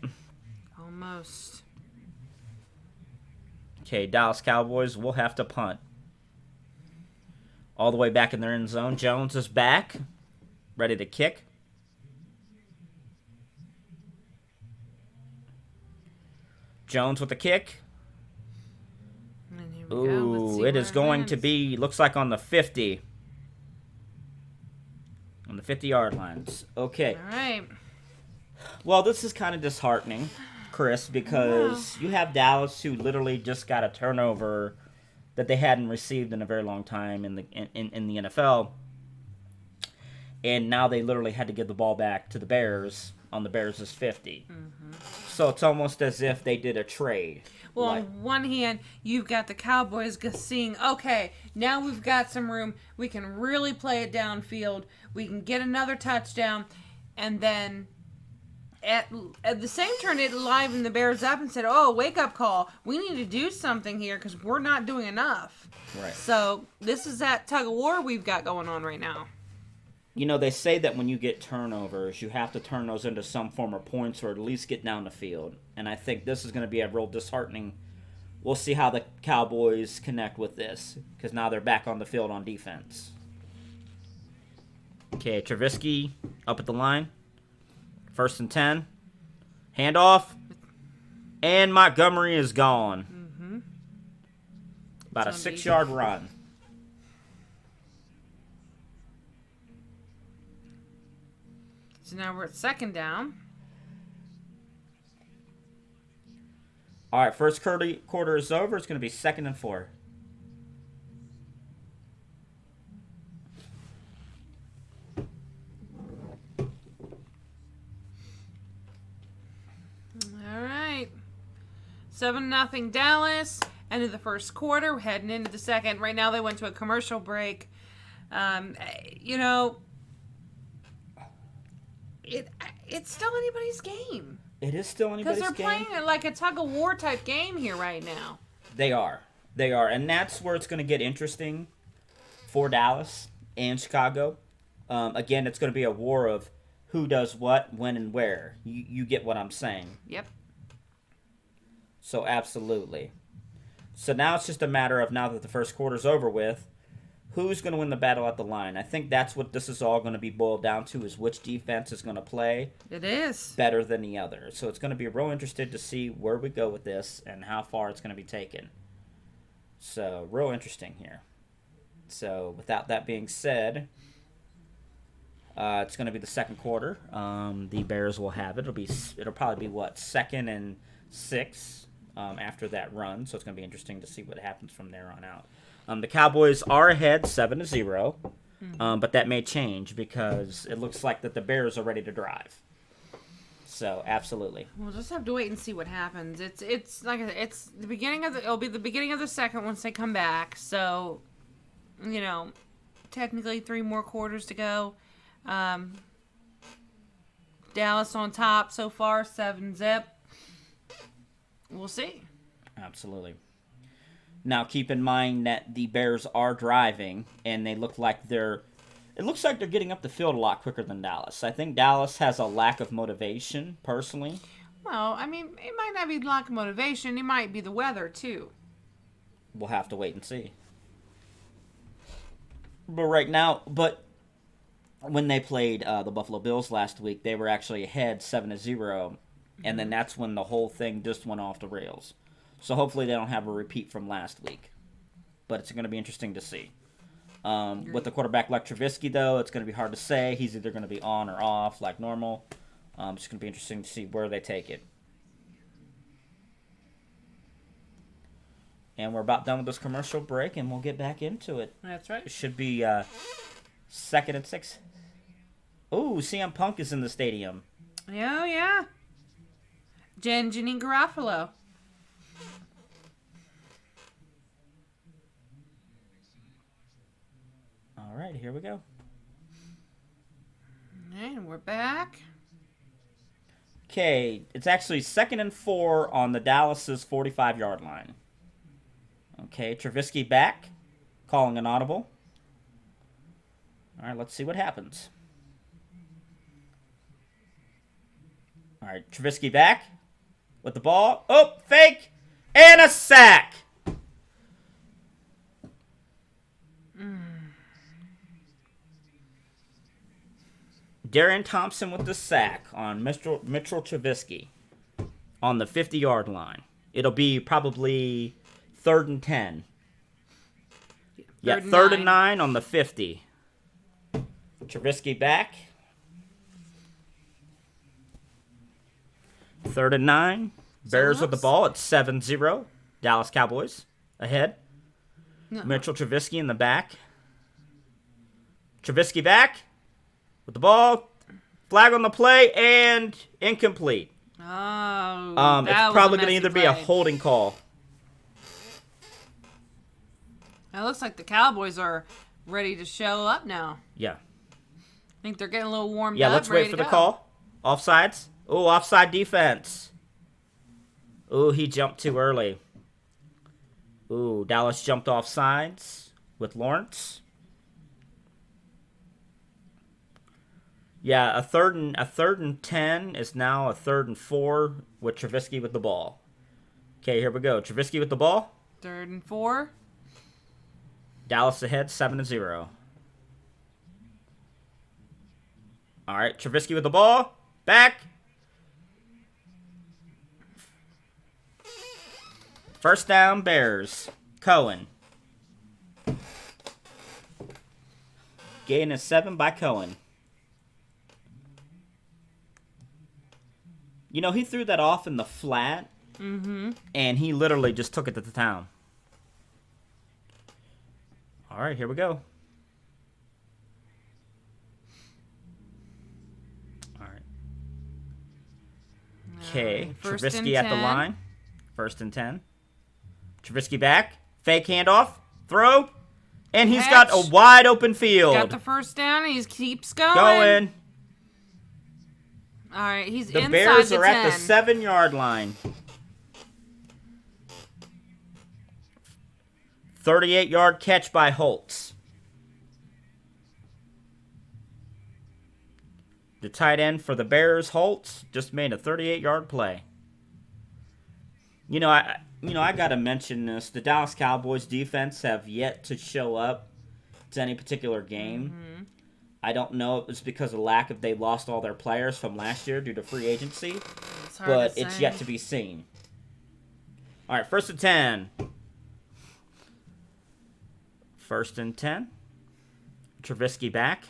S1: Almost.
S2: Okay, Dallas Cowboys will have to punt. All the way back in their end zone. Jones is back. Ready to kick. Jones with the kick. Ooh, it is going to be, looks like on the 50. On the 50-yard lines. Okay.
S1: All right.
S2: Well, this is kind of disheartening, Chris, because you have Dallas who literally just got a turnover that they hadn't received in a very long time in the NFL. And now they literally had to give the ball back to the Bears on the Bears' 50. Mm-hmm. So it's almost as if they did a trade.
S1: Well, on one hand, you've got the Cowboys seeing, okay, now we've got some room. We can really play it downfield. We can get another touchdown. And then at the same turn, it livened the Bears up and said, oh, wake-up call. We need to do something here because we're not doing enough.
S2: Right.
S1: So this is that tug-of-war we've got going on right now.
S2: You know, they say that when you get turnovers, you have to turn those into some form of points or at least get down the field. And I think this is going to be a real disheartening. We'll see how the Cowboys connect with this because now they're back on the field on defense. Okay, Trubisky up at the line. 1st and 10. Handoff. And Montgomery is gone. Mm-hmm. About a 6-yard run.
S1: So now we're at 2nd down.
S2: All right, first quarter is over. It's going to be 2nd and 4.
S1: All right. 7-0 Dallas. End of the first quarter. We're heading into the second. Right now they went to a commercial break. You know, it's still anybody's game.
S2: It is still anybody's game.
S1: Because they're playing like a tug-of-war type game here right now.
S2: They are. And that's where it's going to get interesting for Dallas and Chicago. Again, it's going to be a war of who does what, when, and where. You get what I'm saying.
S1: Yep.
S2: So, absolutely. So now it's just a matter of, now that the first quarter's over with, who's going to win the battle at the line? I think that's what this is all going to be boiled down to, is which defense is going to play
S1: It is.
S2: better than the other. So it's going to be real interested to see where we go with this and how far it's going to be taken. So, real interesting here. So, without that being said, it's going to be the second quarter. The Bears will have it. It'll probably be, 2nd and 6 after that run. So, it's going to be interesting to see what happens from there on out. The Cowboys are ahead 7-0, but that may change because it looks like that the Bears are ready to drive. So absolutely,
S1: We'll just have to wait and see what happens. It's like it's the beginning of it'll be the beginning of the second once they come back. So, technically 3 more quarters to go. Dallas on top so far, 7-0. We'll see.
S2: Absolutely. Now, keep in mind that the Bears are driving, and it looks like they're getting up the field a lot quicker than Dallas. I think Dallas has a lack of motivation, personally.
S1: Well, I mean, it might not be lack of motivation. It might be the weather, too.
S2: We'll have to wait and see. But when they played the Buffalo Bills last week, they were actually ahead 7-0, and then that's when the whole thing just went off the rails. So hopefully they don't have a repeat from last week. But it's going to be interesting to see. With the quarterback like Trubisky, though, it's going to be hard to say. He's either going to be on or off like normal. It's going to be interesting to see where they take it. And we're about done with this commercial break, and we'll get back into it.
S1: That's right.
S2: It should be 2nd and 6. Ooh, CM Punk is in the stadium.
S1: Oh, yeah. Janine Garofalo.
S2: All right, here we go.
S1: And we're back.
S2: Okay, it's actually 2nd and 4 on the Dallas's 45-yard line. Okay, Trubisky back, calling an audible. All right, let's see what happens. All right, Trubisky back with the ball. Oh, fake, and a sack. Darian Thompson with the sack on Mitchell Trubisky on the 50-yard line. It'll be probably 3rd and 10. Yeah, 3rd and 9 on the 50. Trubisky back. 3rd and 9. Bears with the ball at 7-0. Dallas Cowboys ahead.
S1: No.
S2: Mitchell Trubisky in the back. Trubisky back with the ball. Flag on the play and incomplete.
S1: Oh,
S2: it's probably going to either be a holding call.
S1: It looks like the Cowboys are ready to show up now.
S2: Yeah.
S1: I think they're getting a little warmed up.
S2: Yeah, let's wait for the call. Offsides. Oh, offside defense. Oh, he jumped too early. Ooh, Dallas jumped off sides with Lawrence. Yeah, a third and 10 is now a 3rd and 4 with Trubisky with the ball. Okay, here we go. Trubisky with the ball.
S1: 3rd and 4.
S2: Dallas ahead 7-0. All right, Trubisky with the ball. Back. First down, Bears. Cohen. Gain is 7 by Cohen. You know, he threw that off in the flat,
S1: Mm-hmm.
S2: And he literally just took it to the town. All right, here we go. All right. Okay,
S1: Right, first and
S2: Trubisky at the
S1: 10.
S2: line. 1st and 10. Trubisky back. Fake handoff. Throw. And he's got a
S1: Catch.
S2: wide open field.
S1: Got the first down. He keeps going.
S2: Going.
S1: All right, he's
S2: The
S1: inside
S2: Bears
S1: the
S2: are
S1: 10.
S2: at the 7-yard line. 38-yard catch by Holtz. The tight end for the Bears, Holtz, just made a 38-yard play. I gotta mention this. The Dallas Cowboys defense have yet to show up to any particular game.
S1: Mm-hmm.
S2: I don't know if it's because of lack of they lost all their players from last year due to free agency, but it's yet to be seen. All right, 1st and 10. 1st and 10. Trubisky back.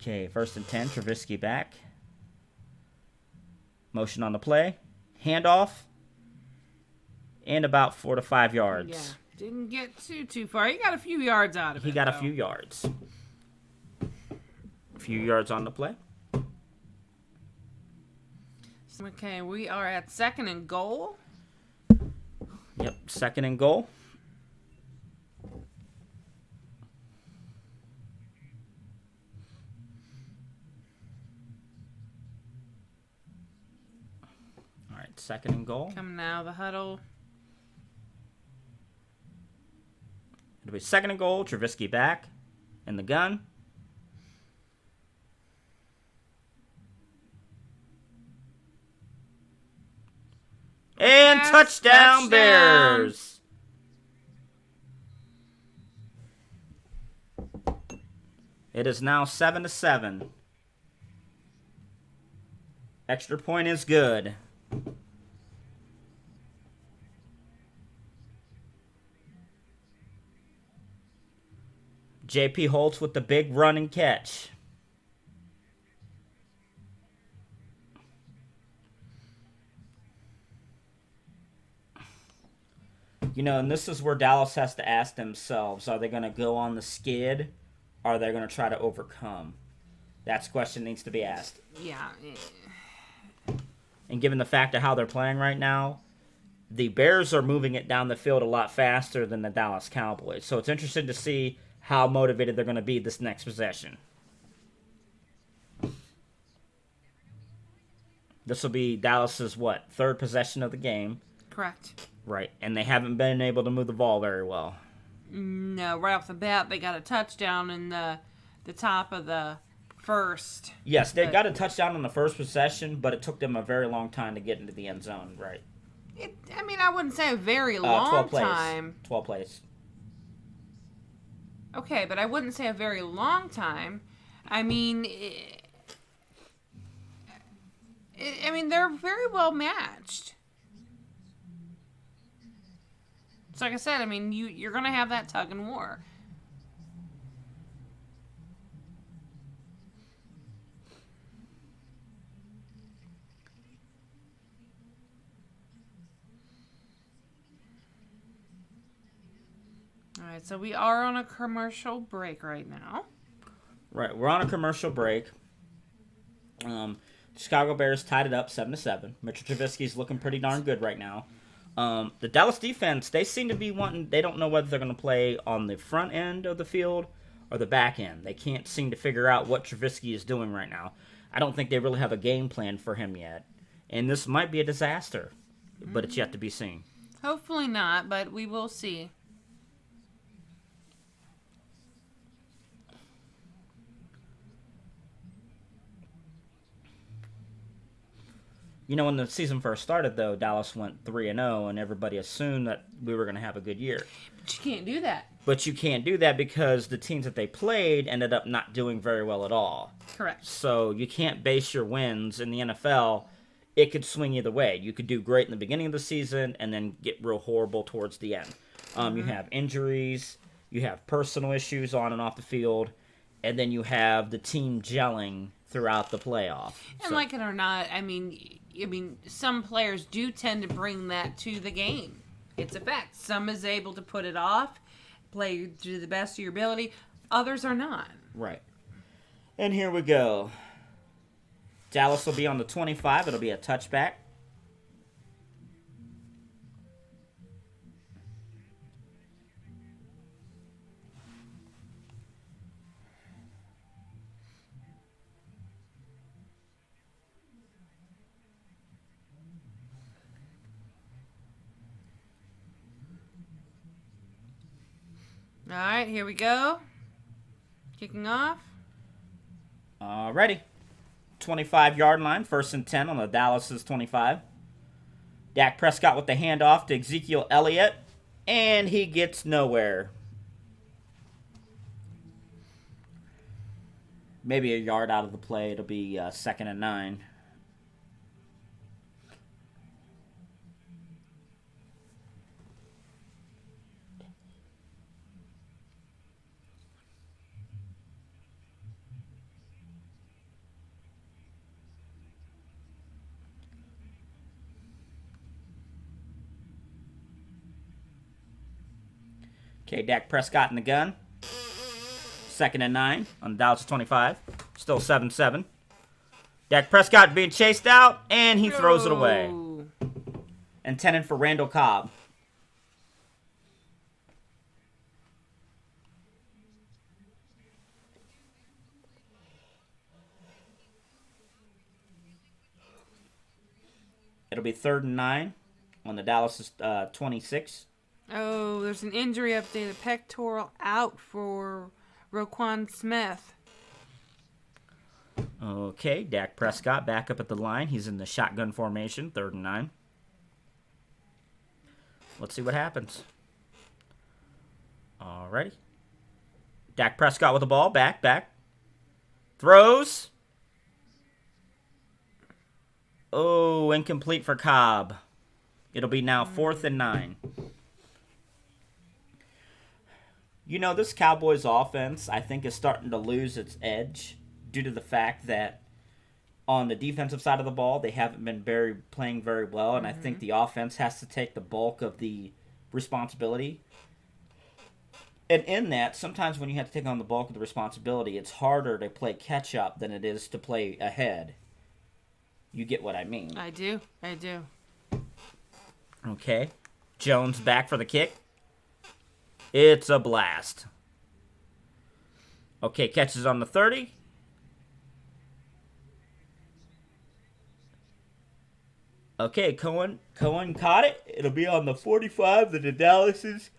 S2: Okay, 1st and 10. Trubisky back. Motion on the play. Handoff. And about 4 to 5 yards.
S1: Yeah, didn't get too far. He got a few yards out of it.
S2: He got a few yards. A few yards on the play.
S1: Okay, we are at 2nd and goal.
S2: Yep, 2nd and goal. All right, 2nd and goal.
S1: Coming out of the huddle.
S2: It'll be 2nd and goal. Trubisky back in the gun. And
S1: Yes,
S2: touchdown, Bears. It is now 7-7. Extra point is good. JP Holtz with the big run and catch. And this is where Dallas has to ask themselves, are they going to go on the skid, or are they going to try to overcome? That's the question that needs to be asked.
S1: Yeah.
S2: And given the fact of how they're playing right now, the Bears are moving it down the field a lot faster than the Dallas Cowboys. So it's interesting to see how motivated they're going to be this next possession. This will be Dallas's, 3rd possession of the game.
S1: Correct.
S2: Right, and they haven't been able to move the ball very well.
S1: No, right off the bat, they got a touchdown in the top of the first.
S2: Yes, they got a touchdown on the first possession, but it took them a very long time to get into the end zone, right?
S1: I wouldn't say a very long
S2: 12 plays.
S1: time.
S2: 12 plays.
S1: Okay, but I wouldn't say a very long time. I mean, they're very well matched. So like I said, you're going to have that tug and war. All right, so we are on a commercial break right now.
S2: Right, we're on a commercial break. Chicago Bears tied it up 7-7. Mitchell Trubisky's looking pretty darn good right now. The Dallas defense, they seem to be wanting, they don't know whether they're going to play on the front end of the field or the back end. They can't seem to figure out what Trubisky is doing right now. I don't think they really have a game plan for him yet. And this might be a disaster, but it's yet to be seen.
S1: Hopefully not, but we will see.
S2: When the season first started, though, Dallas went 3-0, and everybody assumed that we were going to have a good year.
S1: But you can't do that.
S2: But you can't do that because the teams that they played ended up not doing very well at all.
S1: Correct.
S2: So you can't base your wins in the NFL. It could swing either way. You could do great in the beginning of the season and then get real horrible towards the end. You have injuries. You have personal issues on and off the field, and then you have the team gelling throughout the playoff.
S1: And like it or not, some players do tend to bring that to the game. It's a fact. Some is able to put it off, play to the best of your ability. Others are not.
S2: Right. And here we go. Dallas will be on the 25. It'll be a touchback.
S1: All right, here we go. Kicking off.
S2: Ready. 25-yard line, 1st and 10 on the Dallas's 25. Dak Prescott with the handoff to Ezekiel Elliott, and he gets nowhere. Maybe a yard out of the play. It'll be 2nd and 9. Okay, Dak Prescott in the gun. 2nd and 9 on the Dallas 25. Still 7-7. Dak Prescott being chased out, and he throws it away. Intended for Randall Cobb. It'll be 3rd and 9 on the Dallas 26.
S1: Oh, there's an injury update. A pectoral out for Roquan Smith.
S2: Okay, Dak Prescott back up at the line. He's in the shotgun formation, 3rd and 9. Let's see what happens. Alrighty. Dak Prescott with the ball. Back. Throws. Oh, incomplete for Cobb. It'll be now 4th and 9. You know, this Cowboys offense, I think, is starting to lose its edge due to the fact that on the defensive side of the ball, they haven't been playing very well, and I think the offense has to take the bulk of the responsibility. And in that, sometimes when you have to take on the bulk of the responsibility, it's harder to play catch-up than it is to play ahead. You get what I mean.
S1: I do.
S2: Okay. Jones back for the kick. It's a blast. Okay, catches on the 30. Okay, Cohen caught it. It'll be on the 45 of the Dallas's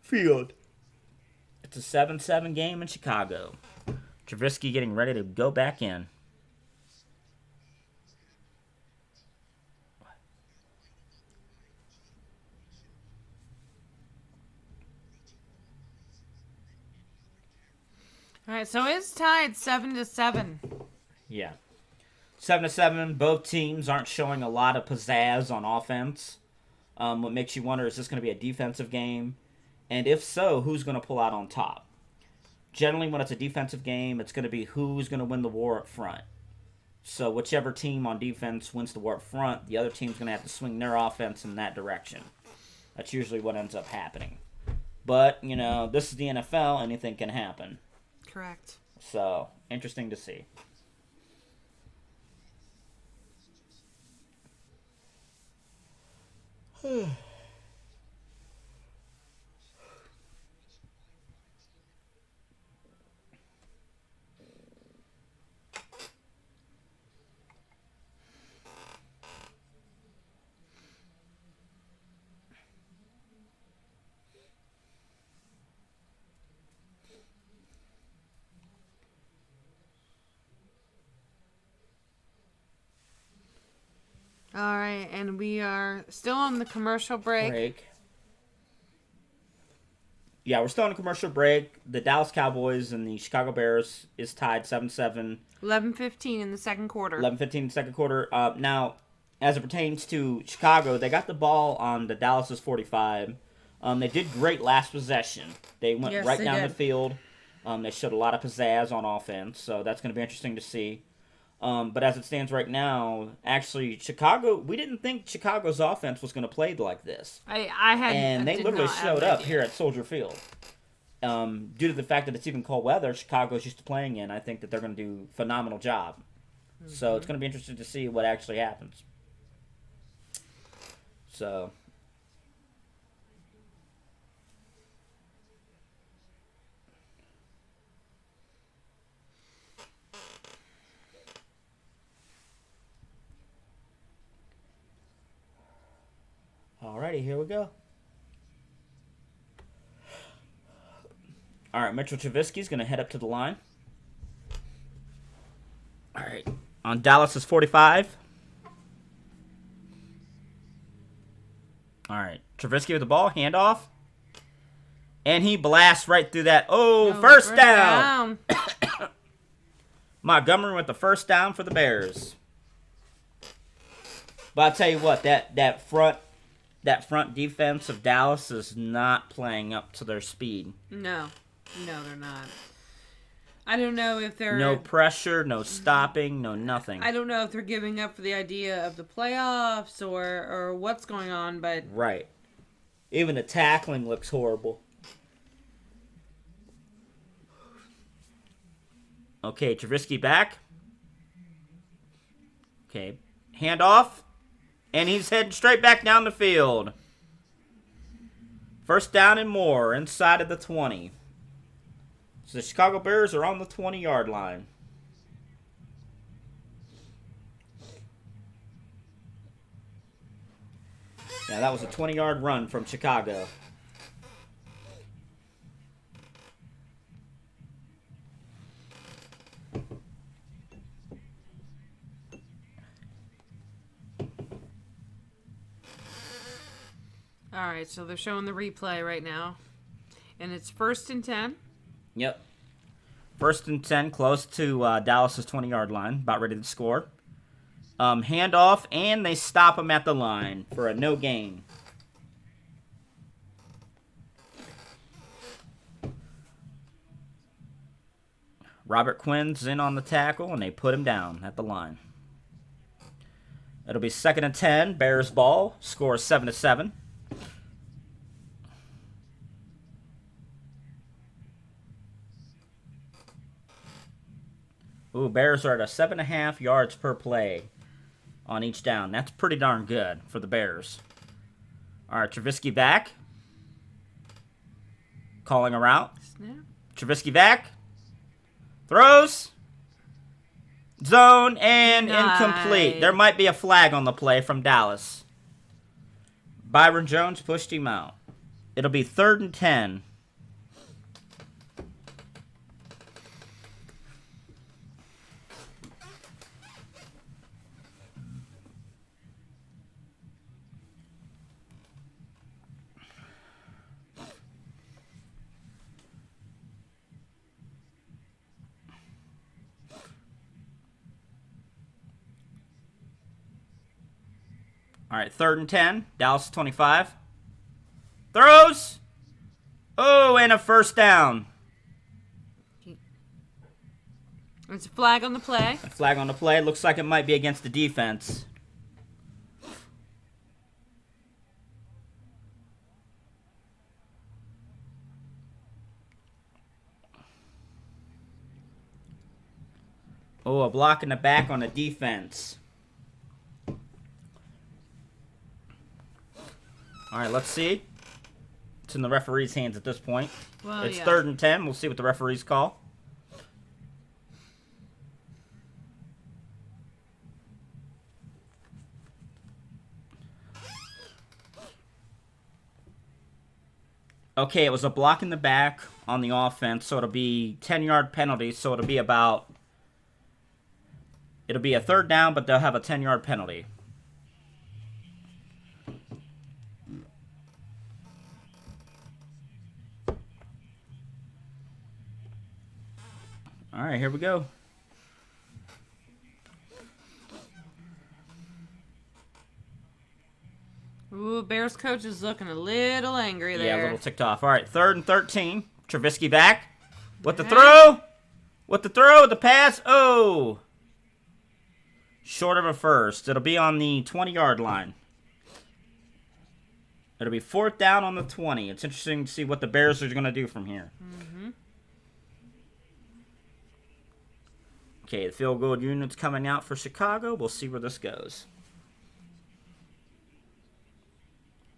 S2: field. It's a 7-7 game in Chicago. Trubisky getting ready to go back in.
S1: All right, so it's tied 7-7.
S2: Yeah. 7-7. Both teams aren't showing a lot of pizzazz on offense. What makes you wonder, is this going to be a defensive game? And if so, who's going to pull out on top? Generally, when it's a defensive game, it's going to be who's going to win the war up front. So whichever team on defense wins the war up front, the other team's going to have to swing their offense in that direction. That's usually what ends up happening. But, you know, this is the NFL. Anything can happen.
S1: Correct.
S2: So, interesting to see.
S1: All right, and we are still on the commercial break.
S2: Yeah, we're still on a commercial break. The Dallas Cowboys and the Chicago Bears is tied 7-7.
S1: 11:15 in the second quarter.
S2: 11:15 in the second quarter. Now, as it pertains to Chicago, they got the ball on the Dallas's 45. They did great last possession. They went
S1: Yes,
S2: right
S1: they
S2: down
S1: did.
S2: the field. They showed a lot of pizzazz on offense, so that's going to be interesting to see. But as it stands right now, actually, Chicago, we didn't think Chicago's offense was going to play like this.
S1: I
S2: And they
S1: did
S2: literally
S1: not have
S2: showed
S1: an
S2: up
S1: idea.
S2: here at Soldier Field. Due to the fact that it's even cold weather, Chicago's used to playing in, I think that they're going to do a phenomenal job. Mm-hmm. So it's going to be interesting to see what actually happens. So. Alrighty, here we go. Alright, Mitchell Trubisky's going to head up to the line. Alright, on Dallas's 45. Alright, Trubisky with the ball, handoff. And he blasts right through that. Oh, first down. Montgomery with the first down for the Bears. But I'll tell you what, that front defense of Dallas is not playing up to their speed.
S1: No, they're not. I don't know if they're...
S2: No pressure, no stopping, no nothing.
S1: I don't know if they're giving up for the idea of the playoffs or what's going on, but...
S2: Right. Even the tackling looks horrible. Okay, Trubisky back. Okay, handoff. And he's heading straight back down the field. First down and more inside of the 20. So the Chicago Bears are on the 20-yard line. Yeah, that was a 20-yard run from Chicago.
S1: All right, so they're showing the replay right now. And it's 1st and 10.
S2: Yep. 1st and 10, close to Dallas's 20-yard line, about ready to score. Handoff, and they stop him at the line for a no gain. Robert Quinn's in on the tackle, and they put him down at the line. It'll be 2nd and 10, Bears ball, score 7-7. Ooh, Bears are at 7.5 yards per play on each down. That's pretty darn good for the Bears. All right, Trubisky back. Calling a route.
S1: Snap.
S2: Trubisky back. Throws. Zone and incomplete. There might be a flag on the play from Dallas. Byron Jones pushed him out. It'll be 3rd and 10. All right, 3rd and 10. Dallas 25. Throws. Oh, and a first down.
S1: It's a flag on the play.
S2: A flag on the play. Looks like it might be against the defense. Oh, a block in the back on the defense. All right, let's see. It's in the referee's hands at this point.
S1: Well,
S2: It's
S1: yeah.
S2: 3rd and 10. We'll see what the referees call. Okay, it was a block in the back on the offense, so it'll be 10-yard penalty, so it'll be a 3rd down, but they'll have a 10-yard penalty. All right, here we go.
S1: Ooh, Bears coach is looking a little angry there.
S2: Yeah, a little ticked off. All right, 3rd and 13. Trubisky back. With the
S1: Yeah.
S2: throw. With the pass. Oh. Short of a first. It'll be on the 20-yard line. It'll be 4th down on the 20. It's interesting to see what the Bears are going to do from here.
S1: Mm-hmm.
S2: Okay, the field goal unit's coming out for Chicago. We'll see where this goes.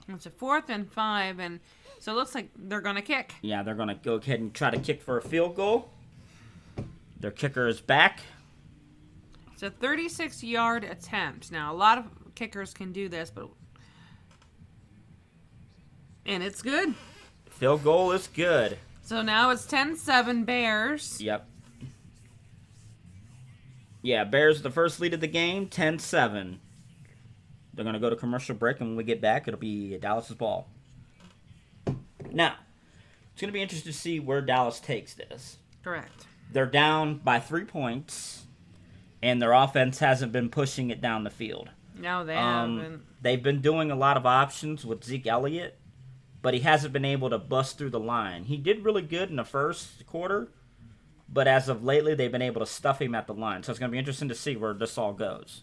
S1: It's a 4th and 5, and so it looks like they're going to kick.
S2: Yeah, they're going to go ahead and try to kick for a field goal. Their kicker is back.
S1: It's a 36-yard attempt. Now, a lot of kickers can do this, and it's good.
S2: Field goal is good.
S1: So now it's 10-7 Bears.
S2: Yep. Yeah, Bears the first lead of the game, 10-7. They're going to go to commercial break, and when we get back, it'll be Dallas's ball. Now, it's going to be interesting to see where Dallas takes this.
S1: Correct.
S2: They're down by 3 points, and their offense hasn't been pushing it down the field.
S1: No, they haven't.
S2: They've been doing a lot of options with Zeke Elliott, but he hasn't been able to bust through the line. He did really good in the first quarter, but as of lately, they've been able to stuff him at the line. So it's going to be interesting to see where this all goes.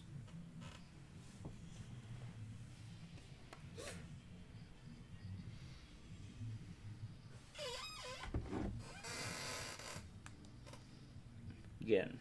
S2: Again.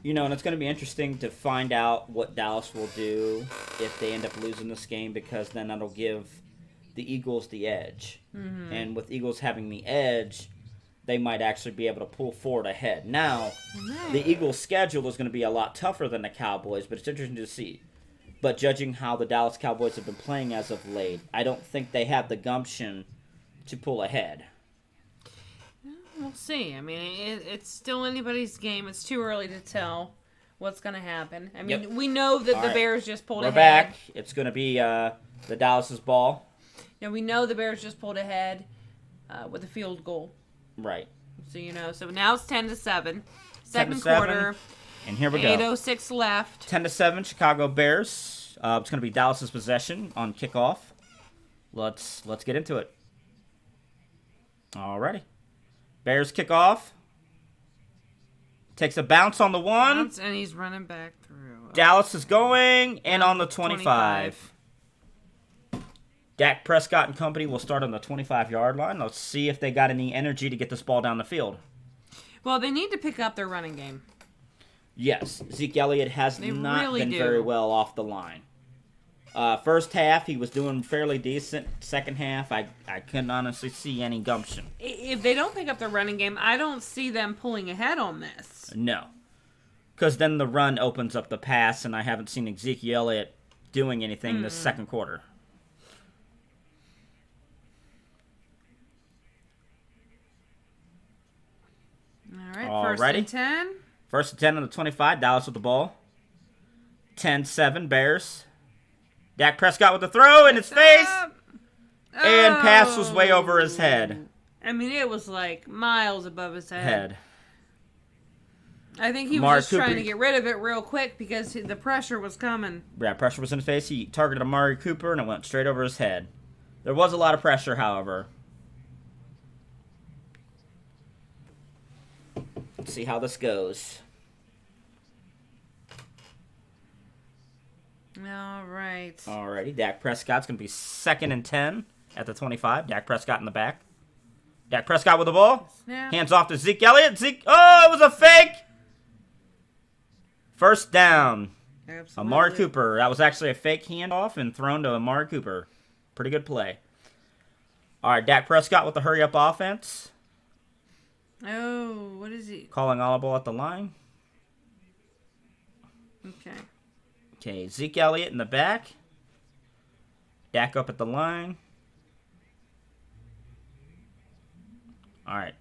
S2: You know, and it's going to be interesting to find out what Dallas will do if they end up losing this game, because then that'll give the Eagles the edge. Mm-hmm. And with Eagles having the edge, they might actually be able to pull forward ahead. Now, the Eagles' schedule is going to be a lot tougher than the Cowboys, but it's interesting to see. But judging how the Dallas Cowboys have been playing as of late, I don't think they have the gumption to pull ahead.
S1: We'll see. I mean, it's still anybody's game. It's too early to tell what's going to happen. I mean, we know that the Bears just pulled ahead.
S2: We're back. It's going to be the Dallas's ball.
S1: Yeah, we know the Bears just pulled ahead with a field goal.
S2: Right.
S1: So, so now it's 10-7. Second quarter.
S2: And here we go.
S1: 8:06 left.
S2: 10-7, Chicago Bears. It's going to be Dallas's possession on kickoff. Let's get into it. Alrighty. Bears kick off. Takes a bounce on the one.
S1: And he's running back through.
S2: Dallas is going and on the 25. Dak Prescott and company will start on the 25-yard line. Let's see if they got any energy to get this ball down the field.
S1: Well, they need to pick up their running game.
S2: Yes, Zeke Elliott has not been very well off the line. First half, he was doing fairly decent. Second half, I couldn't honestly see any gumption.
S1: If they don't pick up their running game, I don't see them pulling ahead on this.
S2: No. Because then the run opens up the pass, and I haven't seen Ezekiel Elliott doing anything this second quarter.
S1: All right, first and 10.
S2: First and 10 on the 25, Dallas with the ball. 10-7, Bears. Dak Prescott with the throw in his face. And pass was way over his head.
S1: I mean, it was like miles above his head. I think he was just trying to get rid of it real quick because the pressure was coming.
S2: Yeah, pressure was in his face. He targeted Amari Cooper and it went straight over his head. There was a lot of pressure, however. Let's see how this goes.
S1: All right.
S2: Alrighty, Dak Prescott's going to be 2nd and 10 at the 25. Dak Prescott in the back. Dak Prescott with the ball.
S1: Snap.
S2: Hands off to Zeke Elliott. Oh, it was a fake. First down.
S1: Absolutely.
S2: Amari Cooper. That was actually a fake handoff and thrown to Amari Cooper. Pretty good play. All right, Dak Prescott with the hurry-up offense.
S1: Oh, what is he?
S2: Calling audible at the line.
S1: Okay.
S2: Okay, Zeke Elliott in the back. Dak up at the line. All right.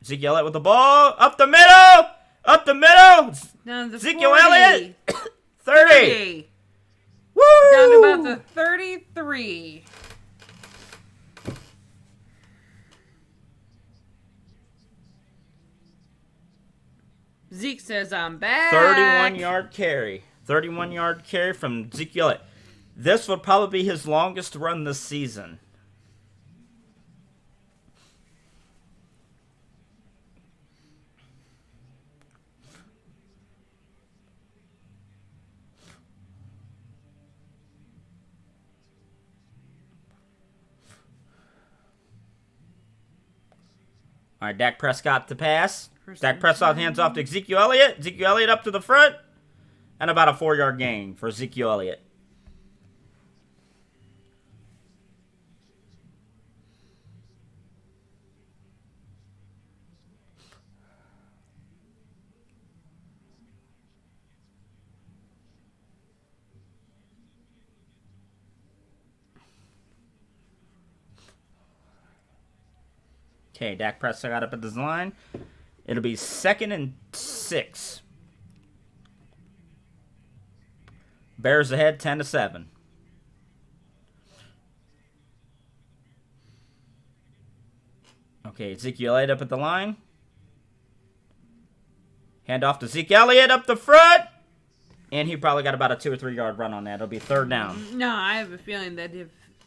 S2: Zeke Elliott with the ball. Up the middle. Up the middle.
S1: Down to
S2: Zeke
S1: 40.
S2: Elliott. 30. Woo!
S1: Down to about the 33. Zeke says, I'm back.
S2: 31-yard carry. 31-yard carry from Zeke Elliott. This would probably be his longest run this season. All right, Dak Prescott to pass. Dak Prescott hands off to Ezekiel Elliott. Ezekiel Elliott up to the front. And about a 4-yard gain for Ezekiel Elliott. Okay, Dak Prescott up at this line. It'll be 2nd and 6. Bears ahead 10-7. Okay, Ezekiel Elliott up at the line. Hand off to Zeke Elliott up the front. And he probably got about a 2 or 3 yard run on that. It'll be 3rd down.
S1: No, I have a feeling that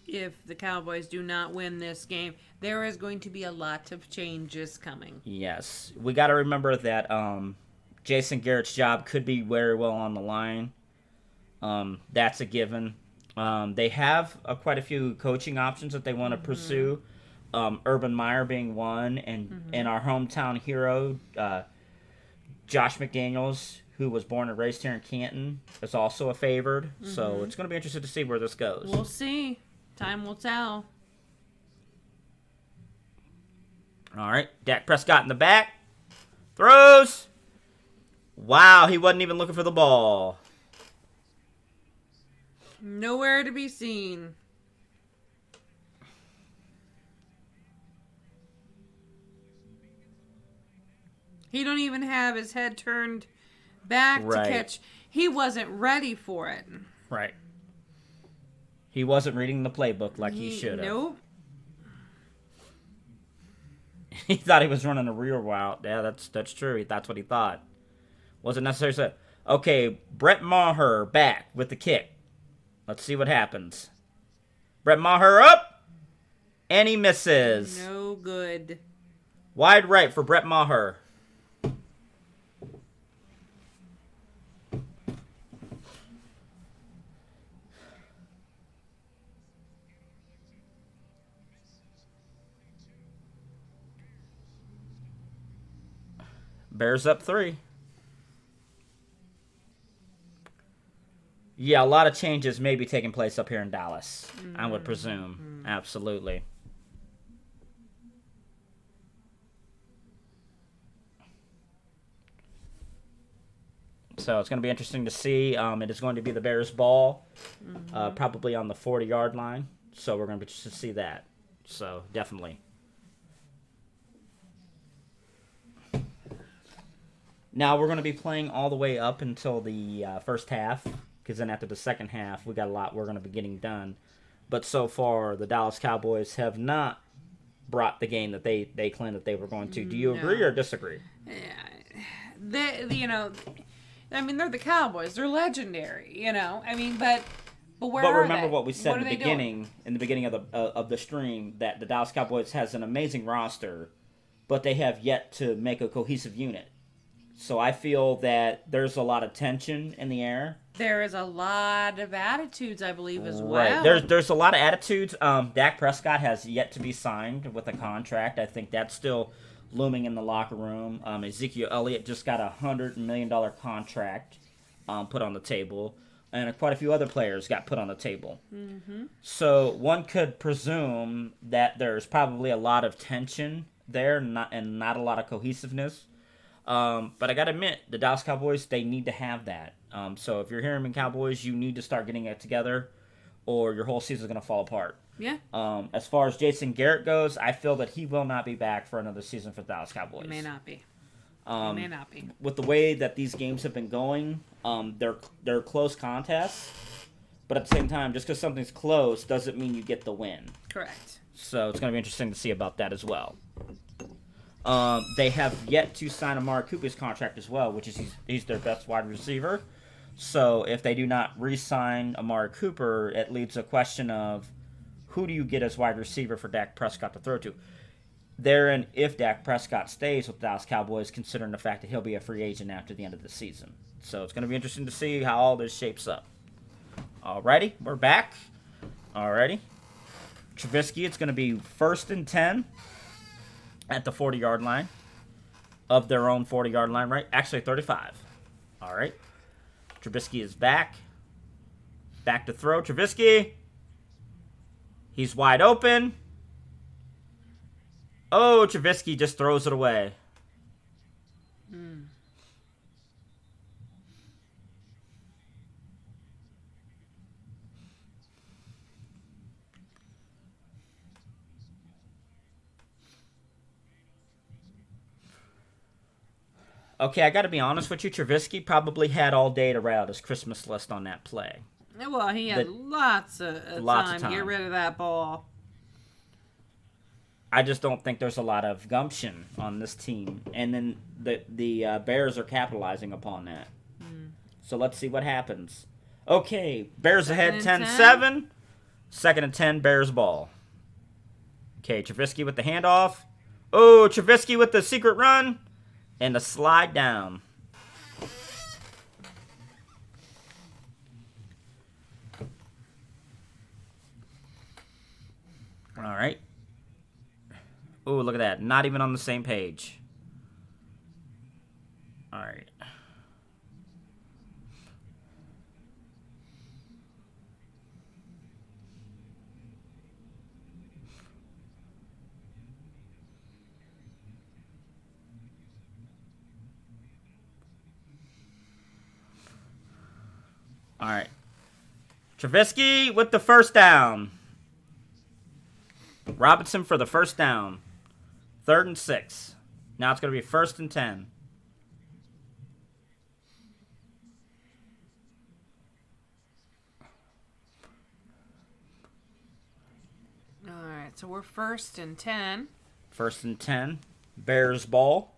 S1: if the Cowboys do not win this game, there is going to be a lot of changes coming.
S2: Yes. We got to remember that Jason Garrett's job could be very well on the line. That's a given. They have quite a few coaching options that they want to pursue. Urban Meyer being one, and our hometown hero, Josh McDaniels, who was born and raised here in Canton, is also a favored. So it's going to be interesting to see where this goes.
S1: We'll see. Time will tell.
S2: All right, Dak Prescott in the back. Throws. Wow, he wasn't even looking for the ball.
S1: Nowhere to be seen. He don't even have his head turned back to catch. He wasn't ready for it.
S2: Right. He wasn't reading the playbook like he should have.
S1: Nope.
S2: He thought he was running a real route. Yeah, that's true. That's what he thought. Wasn't necessarily. Okay, Brett Maher back with the kick. Let's see what happens. Brett Maher up, and he misses.
S1: No good.
S2: Wide right for Brett Maher. Bears up 3. Yeah, a lot of changes may be taking place up here in Dallas, I would presume. Absolutely. So it's going to be interesting to see. It is going to be the Bears' ball, probably on the 40-yard line. So we're going to be interested to see that. So definitely. Now we're going to be playing all the way up until the first half, because then after the second half, we got a lot we're going to be getting done. But so far, the Dallas Cowboys have not brought the game that they claimed that they were going to. Do you agree or disagree?
S1: Yeah, I mean, they're the Cowboys. They're legendary, I mean, but where
S2: but
S1: are
S2: remember
S1: they?
S2: what we said
S1: What
S2: in the beginning of the stream, that the Dallas Cowboys has an amazing roster, but they have yet to make a cohesive unit. So I feel that there's a lot of tension in the air.
S1: There is a lot of attitudes, I believe, as
S2: Right.
S1: well.
S2: There's a lot of attitudes. Dak Prescott has yet to be signed with a contract. I think that's still looming in the locker room. Ezekiel Elliott just got $100 million contract put on the table, and quite a few other players got put on the table. So one could presume that there's probably a lot of tension there, and not a lot of cohesiveness. But I gotta admit, the Dallas Cowboys, they need to have that. So if you're hearing me, Cowboys, you need to start getting it together, or your whole season is gonna fall apart.
S1: Yeah.
S2: As far as Jason Garrett goes, I feel that he will not be back for another season for the Dallas Cowboys.
S1: It may not be. It may not be.
S2: With the way that these games have been going, they're close contests. But at the same time, just because something's close doesn't mean you get the win.
S1: Correct.
S2: So it's going to be interesting to see about that as well. They have yet to sign Amari Cooper's contract as well, which is he's their best wide receiver. So if they do not re-sign Amari Cooper, it leaves a question of who do you get as wide receiver for Dak Prescott to throw to? Therein, if Dak Prescott stays with the Dallas Cowboys, considering the fact that he'll be a free agent after the end of the season. So it's going to be interesting to see how all this shapes up. Alrighty, we're back. Alrighty. Trubisky, it's going to be 1st and 10 at the 40-yard line. Of their own 40-yard line, right? Actually, 35. Alright. Trubisky is back. Back to throw. Trubisky. He's wide open. Oh, Trubisky just throws it away. Okay, I got to be honest with you. Trubisky probably had all day to write out his Christmas list on that play.
S1: Well, he had lots of time to get rid of that ball.
S2: I just don't think there's a lot of gumption on this team. And then the Bears are capitalizing upon that. So let's see what happens. Okay, Bears ahead 10-7. 2nd and 10, Bears ball. Okay, Trubisky with the handoff. Oh, Trubisky with the secret run. And a slide down. All right. Oh, look at that. Not even on the same page. All right. All right. Trubisky with the first down. Robinson for the first down. 3rd and 6. Now it's going to be 1st and 10.
S1: All right, so we're 1st and 10.
S2: 1st and 10. Bears ball.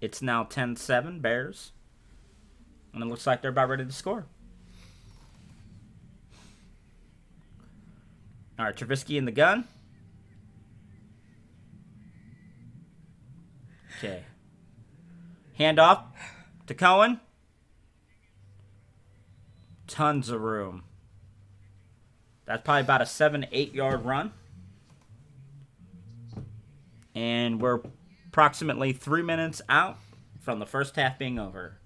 S2: It's now 10-7, Bears. And it looks like they're about ready to score. All right, Trubisky in the gun. Okay. Handoff to Cohen. Tons of room. That's probably about a 7-8 yard run. And we're approximately 3 minutes out from the first half being over.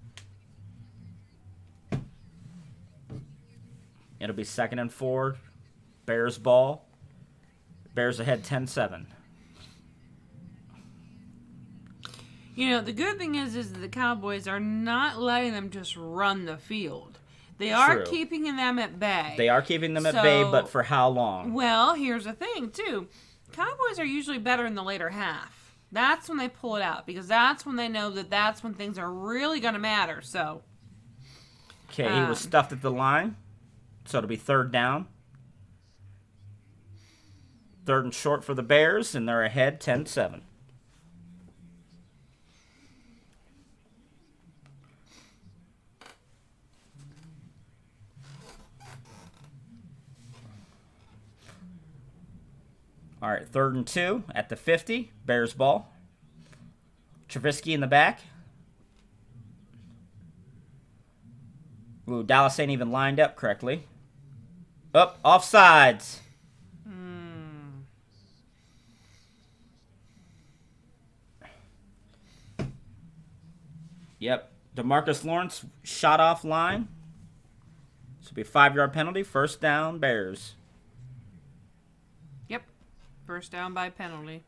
S2: It'll be 2nd and 4. Bears ball. Bears ahead 10-7.
S1: You know, the good thing is the Cowboys are not letting them just run the field. They are keeping them at bay.
S2: They are keeping them at bay, but for how long?
S1: Well, here's the thing, too. Cowboys are usually better in the later half. That's when they pull it out, because that's when they know that that's when things are really going to matter. So,
S2: okay, he was stuffed at the line, so it'll be 3rd down. 3rd and short for the Bears, and they're ahead 10-7. All right, 3rd and 2 at the 50. Bears ball. Trubisky in the back. Ooh, Dallas ain't even lined up correctly. Up, offsides. Yep. DeMarcus Lawrence shot off line. This will be a 5-yard penalty. First down, Bears.
S1: Yep. First down by penalty.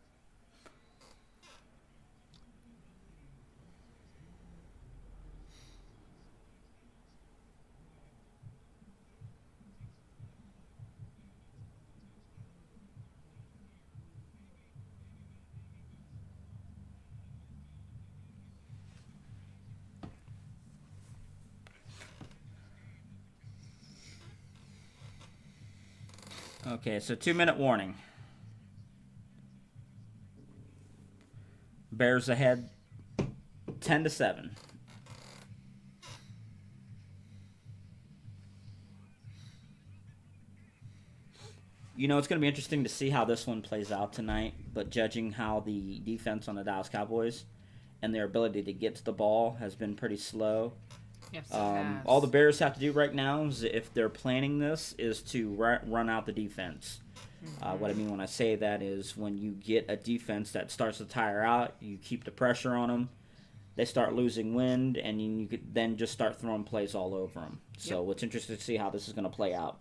S2: Okay, so 2-minute warning. Bears ahead 10-7. You know, it's going to be interesting to see how this one plays out tonight, but judging how the defense on the Dallas Cowboys and their ability to get to the ball has been pretty slow.
S1: Yes, it has.
S2: All the Bears have to do right now, is if they're planning this, is to run out the defense. What I mean when I say that is when you get a defense that starts to tire out, you keep the pressure on them, they start losing wind, and you could then just start throwing plays all over them. So it's interesting to see how this is going to play out.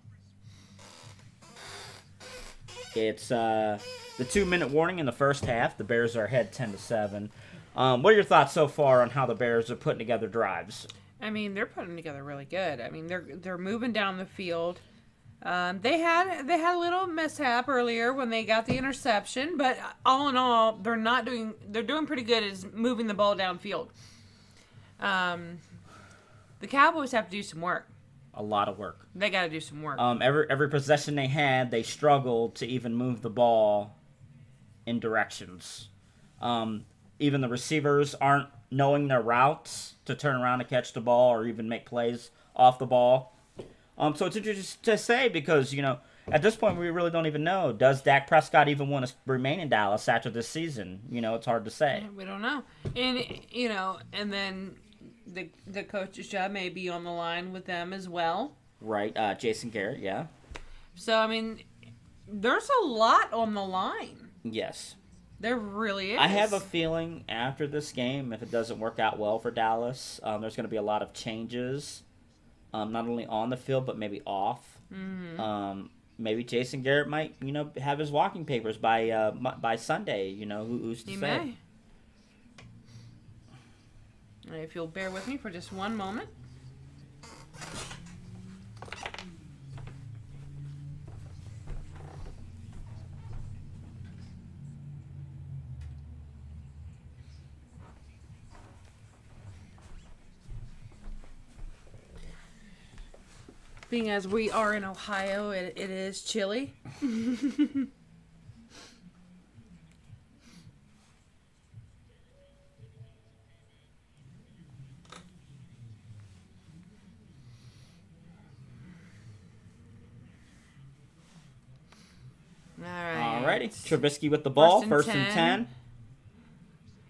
S2: It's the 2-minute warning in the first half. The Bears are ahead 10-7. What are your thoughts so far on how the Bears are putting together drives?
S1: I mean, they're putting together really good. I mean, they're moving down the field. They had a little mishap earlier when they got the interception, but all in all, they're doing pretty good at moving the ball downfield. The Cowboys have to do some work.
S2: A lot of work.
S1: They got to do some work.
S2: Every possession they had, they struggled to even move the ball in directions. Even the receivers aren't knowing their routes to turn around and catch the ball or even make plays off the ball. So it's interesting to say because, you know, at this point we really don't even know. Does Dak Prescott even want to remain in Dallas after this season? You know, it's hard to say.
S1: We don't know. And, you know, and then the coach's job may be on the line with them as well.
S2: Right. Jason Garrett, yeah.
S1: So, I mean, there's a lot on the line.
S2: Yes.
S1: There really is.
S2: I have a feeling after this game, if it doesn't work out well for Dallas, there's going to be a lot of changes, not only on the field but maybe off.
S1: Mm-hmm.
S2: Maybe Jason Garrett might, you know, have his walking papers by Sunday. You know, who's to
S1: He
S2: say?
S1: May. If you'll bear with me for just one moment. Being as we are in Ohio, it is chilly.
S2: Alrighty. Trubisky with the ball. First and 10.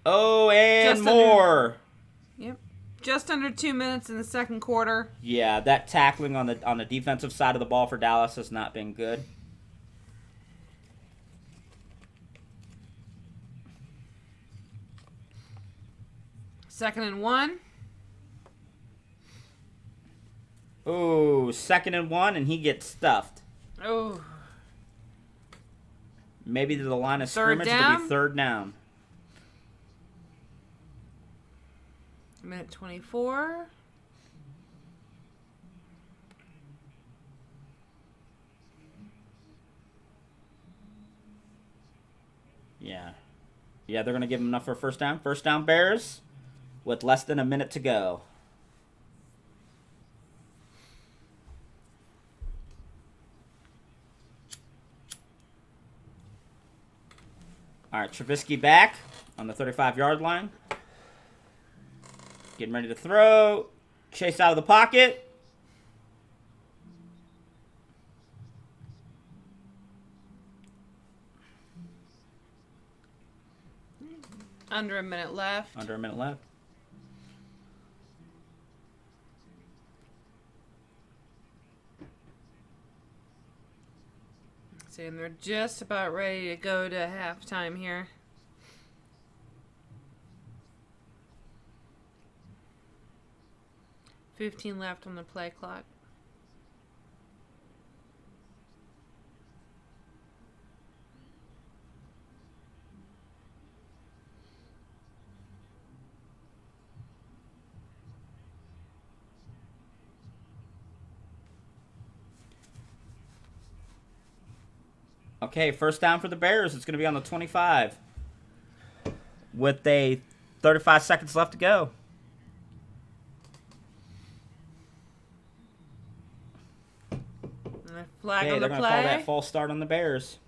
S2: Oh, and
S1: Just
S2: more.
S1: Yep. Just under 2 minutes in the second quarter.
S2: Yeah, that tackling on the defensive side of the ball for Dallas has not been good.
S1: Second and 1.
S2: Ooh, 2nd and 1, and he gets stuffed.
S1: Oh.
S2: Maybe to the line of
S1: Third
S2: scrimmage, it'll be
S1: down?
S2: 3rd down.
S1: Minute 24.
S2: Yeah. Yeah, they're going to give him enough for a first down. First down, Bears, with less than a minute to go. All right, Trubisky back on the 35-yard line. Getting ready to throw. Chase out of the pocket.
S1: Under a minute left.
S2: Under a minute left.
S1: And they're just about ready to go to halftime here. $15 left on the play clock.
S2: Okay, first down for the Bears. It's going to be on the 25 with 35 seconds left to go.
S1: Flag
S2: Okay,
S1: on
S2: they're
S1: the
S2: going to call that
S1: play.
S2: false start on the Bears.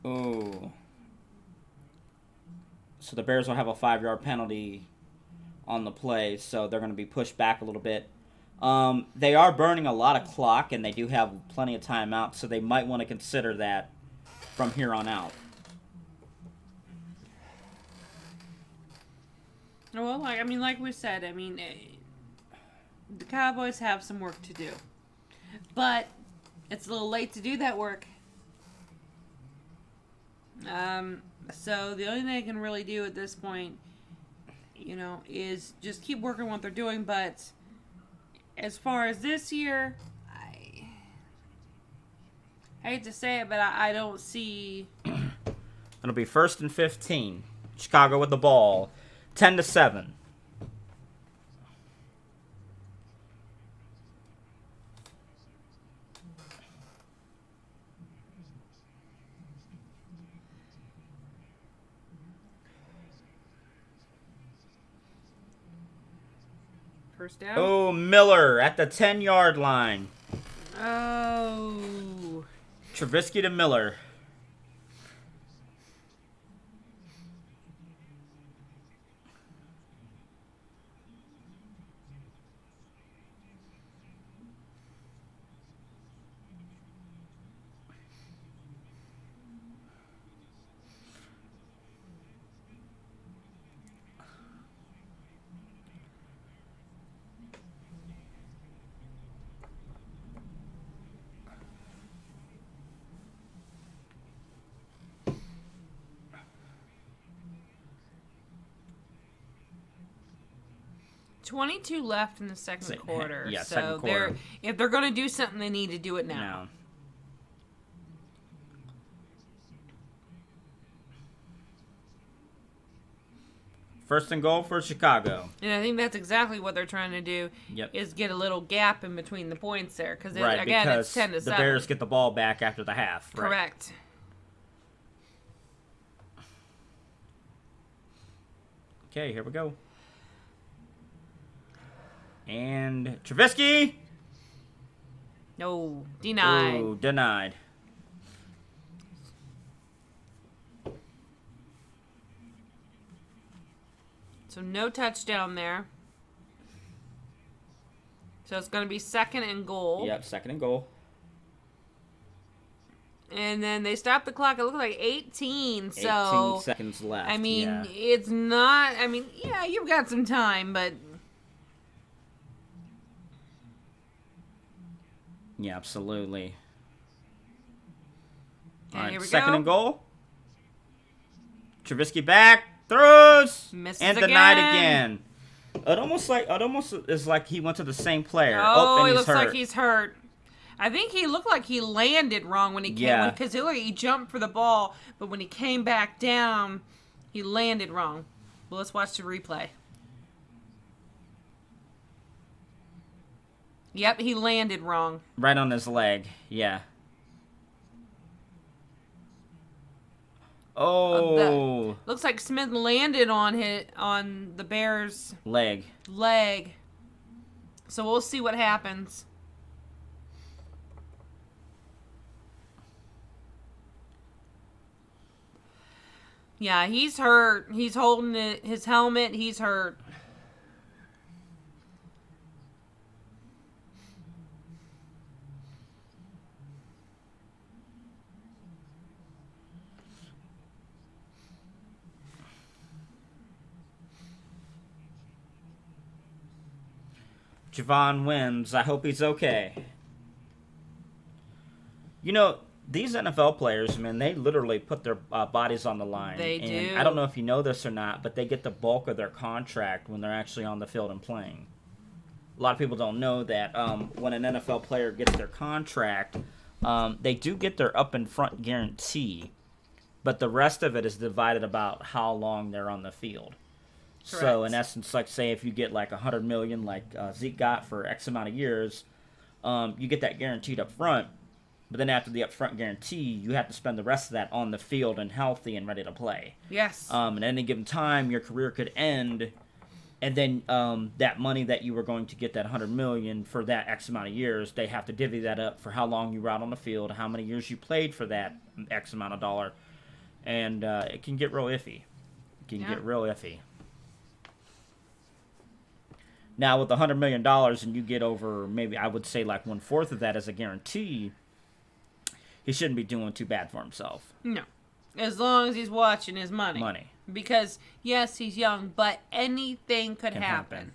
S2: Ooh. So the Bears will have a 5-yard penalty on the play, so they're going to be pushed back a little bit. They are burning a lot of clock, and they do have plenty of timeouts, so they might want to consider that from here on out.
S1: Well, like we said, the Cowboys have some work to do. But it's a little late to do that work. So the only thing they can really do at this point, is just keep working what they're doing. But as far as this year, I hate to say it, but I don't see.
S2: It'll be 1st and 15. Chicago with the ball. 10-7.
S1: First down.
S2: Oh, Miller at the 10-yard line.
S1: Oh.
S2: Trubisky to Miller.
S1: $22 left in the second quarter.
S2: Yeah,
S1: so
S2: second quarter.
S1: If they're going to do something, they need to do it now.
S2: No. First and goal for Chicago.
S1: And I think that's exactly what they're trying to do.
S2: Yep.
S1: Is get a little gap in between the points there,
S2: Right,
S1: again,
S2: because
S1: it's 10-7.
S2: the Bears get the ball back after the half. Right.
S1: Correct.
S2: Okay, here we go. And Trubisky.
S1: No, denied.
S2: Ooh, denied.
S1: So no touchdown there. So it's going to be second and goal.
S2: Yep, second and goal.
S1: And then they stopped the clock. It looked like 18.
S2: 18
S1: So
S2: seconds left.
S1: yeah. It's not. Yeah, you've got some time, but
S2: yeah, absolutely.
S1: okay,
S2: All right,
S1: here we
S2: second
S1: go.
S2: and goal. Trubisky back, throws,
S1: Misses
S2: and denied again. It almost is like he went to the same player.
S1: Oh,
S2: and
S1: he
S2: he's
S1: looks
S2: hurt.
S1: like he's hurt. I think he looked like he landed wrong when he came.
S2: Yeah.
S1: Because he jumped for the ball, but when he came back down, he landed wrong. Well, let's watch the replay. Yep, he landed wrong.
S2: Right on his leg. Yeah. Oh.
S1: Looks like Smith landed on the Bears'
S2: Leg.
S1: leg. So we'll see what happens. Yeah, he's hurt. He's holding his helmet. He's hurt.
S2: Javon Wims, I hope he's okay. You know, these NFL players, man, they literally put their bodies on the line.
S1: They do.
S2: I don't know if you know this or not, but they get the bulk of their contract when they're actually on the field and playing. A lot of people don't know that when an NFL player gets their contract, they do get their up and front guarantee, but the rest of it is divided about how long they're on the field. Correct. So in essence, like say if you get like $100 million, like Zeke got for X amount of years, you get that guaranteed up front. But then after the upfront guarantee, you have to spend the rest of that on the field and healthy and ready to play.
S1: Yes.
S2: At any given time, your career could end, and then that money that you were going to get, that $100 million for that X amount of years, they have to divvy that up for how long you were out on the field, how many years you played for that X amount of dollar, and it can get real iffy. Get real iffy. Now with $100 million, and you get over maybe I would say like 1/4 of that as a guarantee. He shouldn't be doing too bad for himself.
S1: No. As long as he's watching his money. Because, yes, he's young, but anything could happen.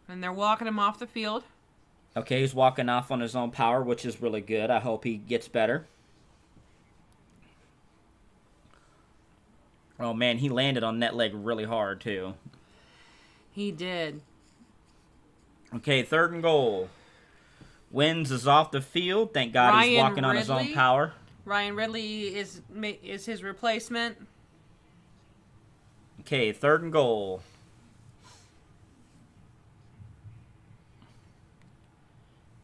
S1: And they're walking him off the field.
S2: Okay, he's walking off on his own power, which is really good. I hope he gets better. Oh, man, he landed on that leg really hard, too.
S1: He did.
S2: Okay, 3rd and goal. Wins is off the field. Thank God he's walking on his own power.
S1: Ryan Ridley is his replacement.
S2: Okay, 3rd and goal.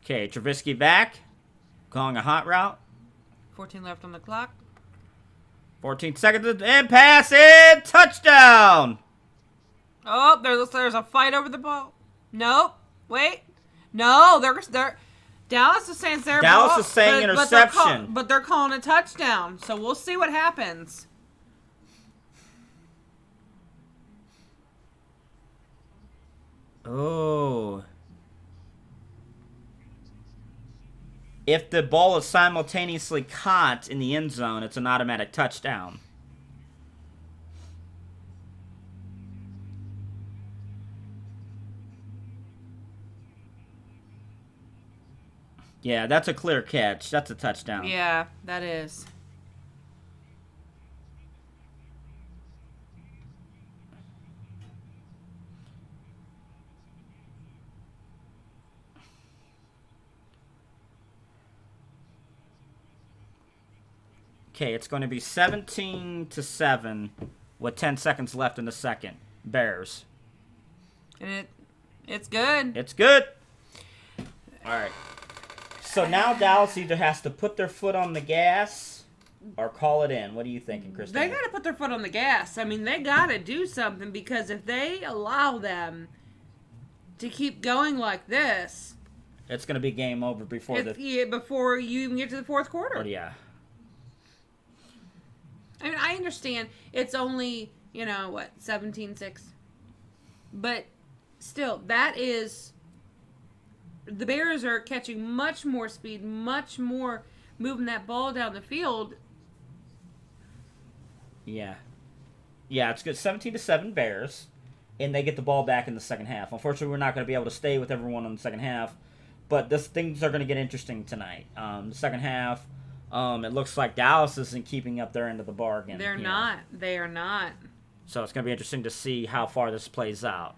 S2: Okay, Trubisky back. Calling a hot route.
S1: 14 left on the clock.
S2: 14 seconds and pass it. Touchdown.
S1: Oh, there's a fight over the ball. Nope. Wait. No, they're Dallas is saying their
S2: Dallas
S1: ball,
S2: is saying interception.
S1: But they're calling a touchdown. So we'll see what happens.
S2: Oh. If the ball is simultaneously caught in the end zone, it's an automatic touchdown. Yeah, that's a clear catch. That's a touchdown.
S1: Yeah, that is.
S2: Okay, it's going to be 17-7 with 10 seconds left in the second. Bears.
S1: And it's good.
S2: It's good. All right. So now Dallas either has to put their foot on the gas or call it in. What are you thinking, Christine?
S1: They got to put their foot on the gas. I mean, they got to do something because if they allow them to keep going like this,
S2: it's going to be game over before
S1: before you even get to the fourth quarter.
S2: Oh, yeah.
S1: I mean, I understand it's only, 17-6. But still, that is... The Bears are catching much more speed, much more moving that ball down the field.
S2: Yeah. Yeah, it's good. 17-7 Bears, and they get the ball back in the second half. Unfortunately, we're not going to be able to stay with everyone in the second half, but things are going to get interesting tonight. The second half, it looks like Dallas isn't keeping up their end of the bargain.
S1: They're not. They are not.
S2: So it's going to be interesting to see how far this plays out.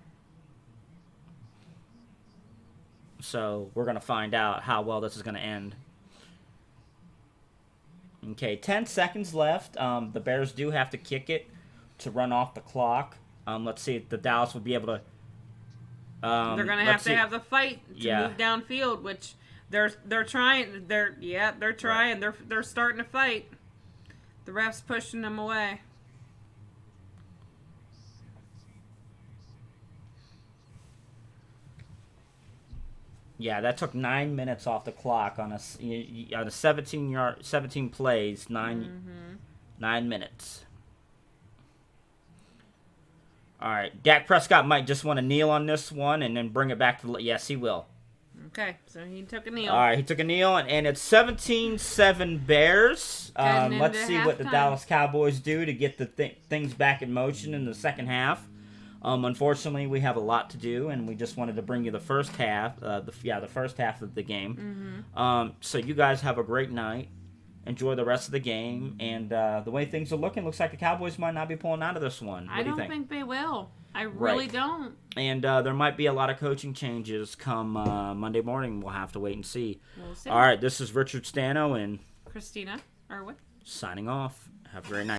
S2: So we're going to find out how well this is going to end. Okay, 10 seconds left. The Bears do have to kick it to run off the clock. Let's see if the Dallas will be able to...
S1: they're going to have the fight to move downfield, which they're trying. They're trying. Right. They're starting to fight. The ref's pushing them away.
S2: Yeah, that took 9 minutes off the clock on a 17 plays, 9 minutes. All right, Dak Prescott might just want to kneel on this one and then bring it back to... Yes, he will.
S1: Okay, so he took a kneel.
S2: All right, he took a kneel, and it's 17-7 Bears. Let's see what the Dallas Cowboys do to get the things back in motion in the second half. Unfortunately, we have a lot to do, and we just wanted to bring you the first half. The first half of the game. So you guys have a great night. Enjoy the rest of the game, and the way things are looking, looks like the Cowboys might not be pulling out of this one. What
S1: I
S2: do you
S1: don't
S2: think?
S1: think they will. I really
S2: Right.
S1: don't.
S2: And there might be a lot of coaching changes come Monday morning. We'll have to wait and see.
S1: We'll see.
S2: All right, this is Richard Stano, and
S1: Christina Irwin.
S2: signing off. Have a great night.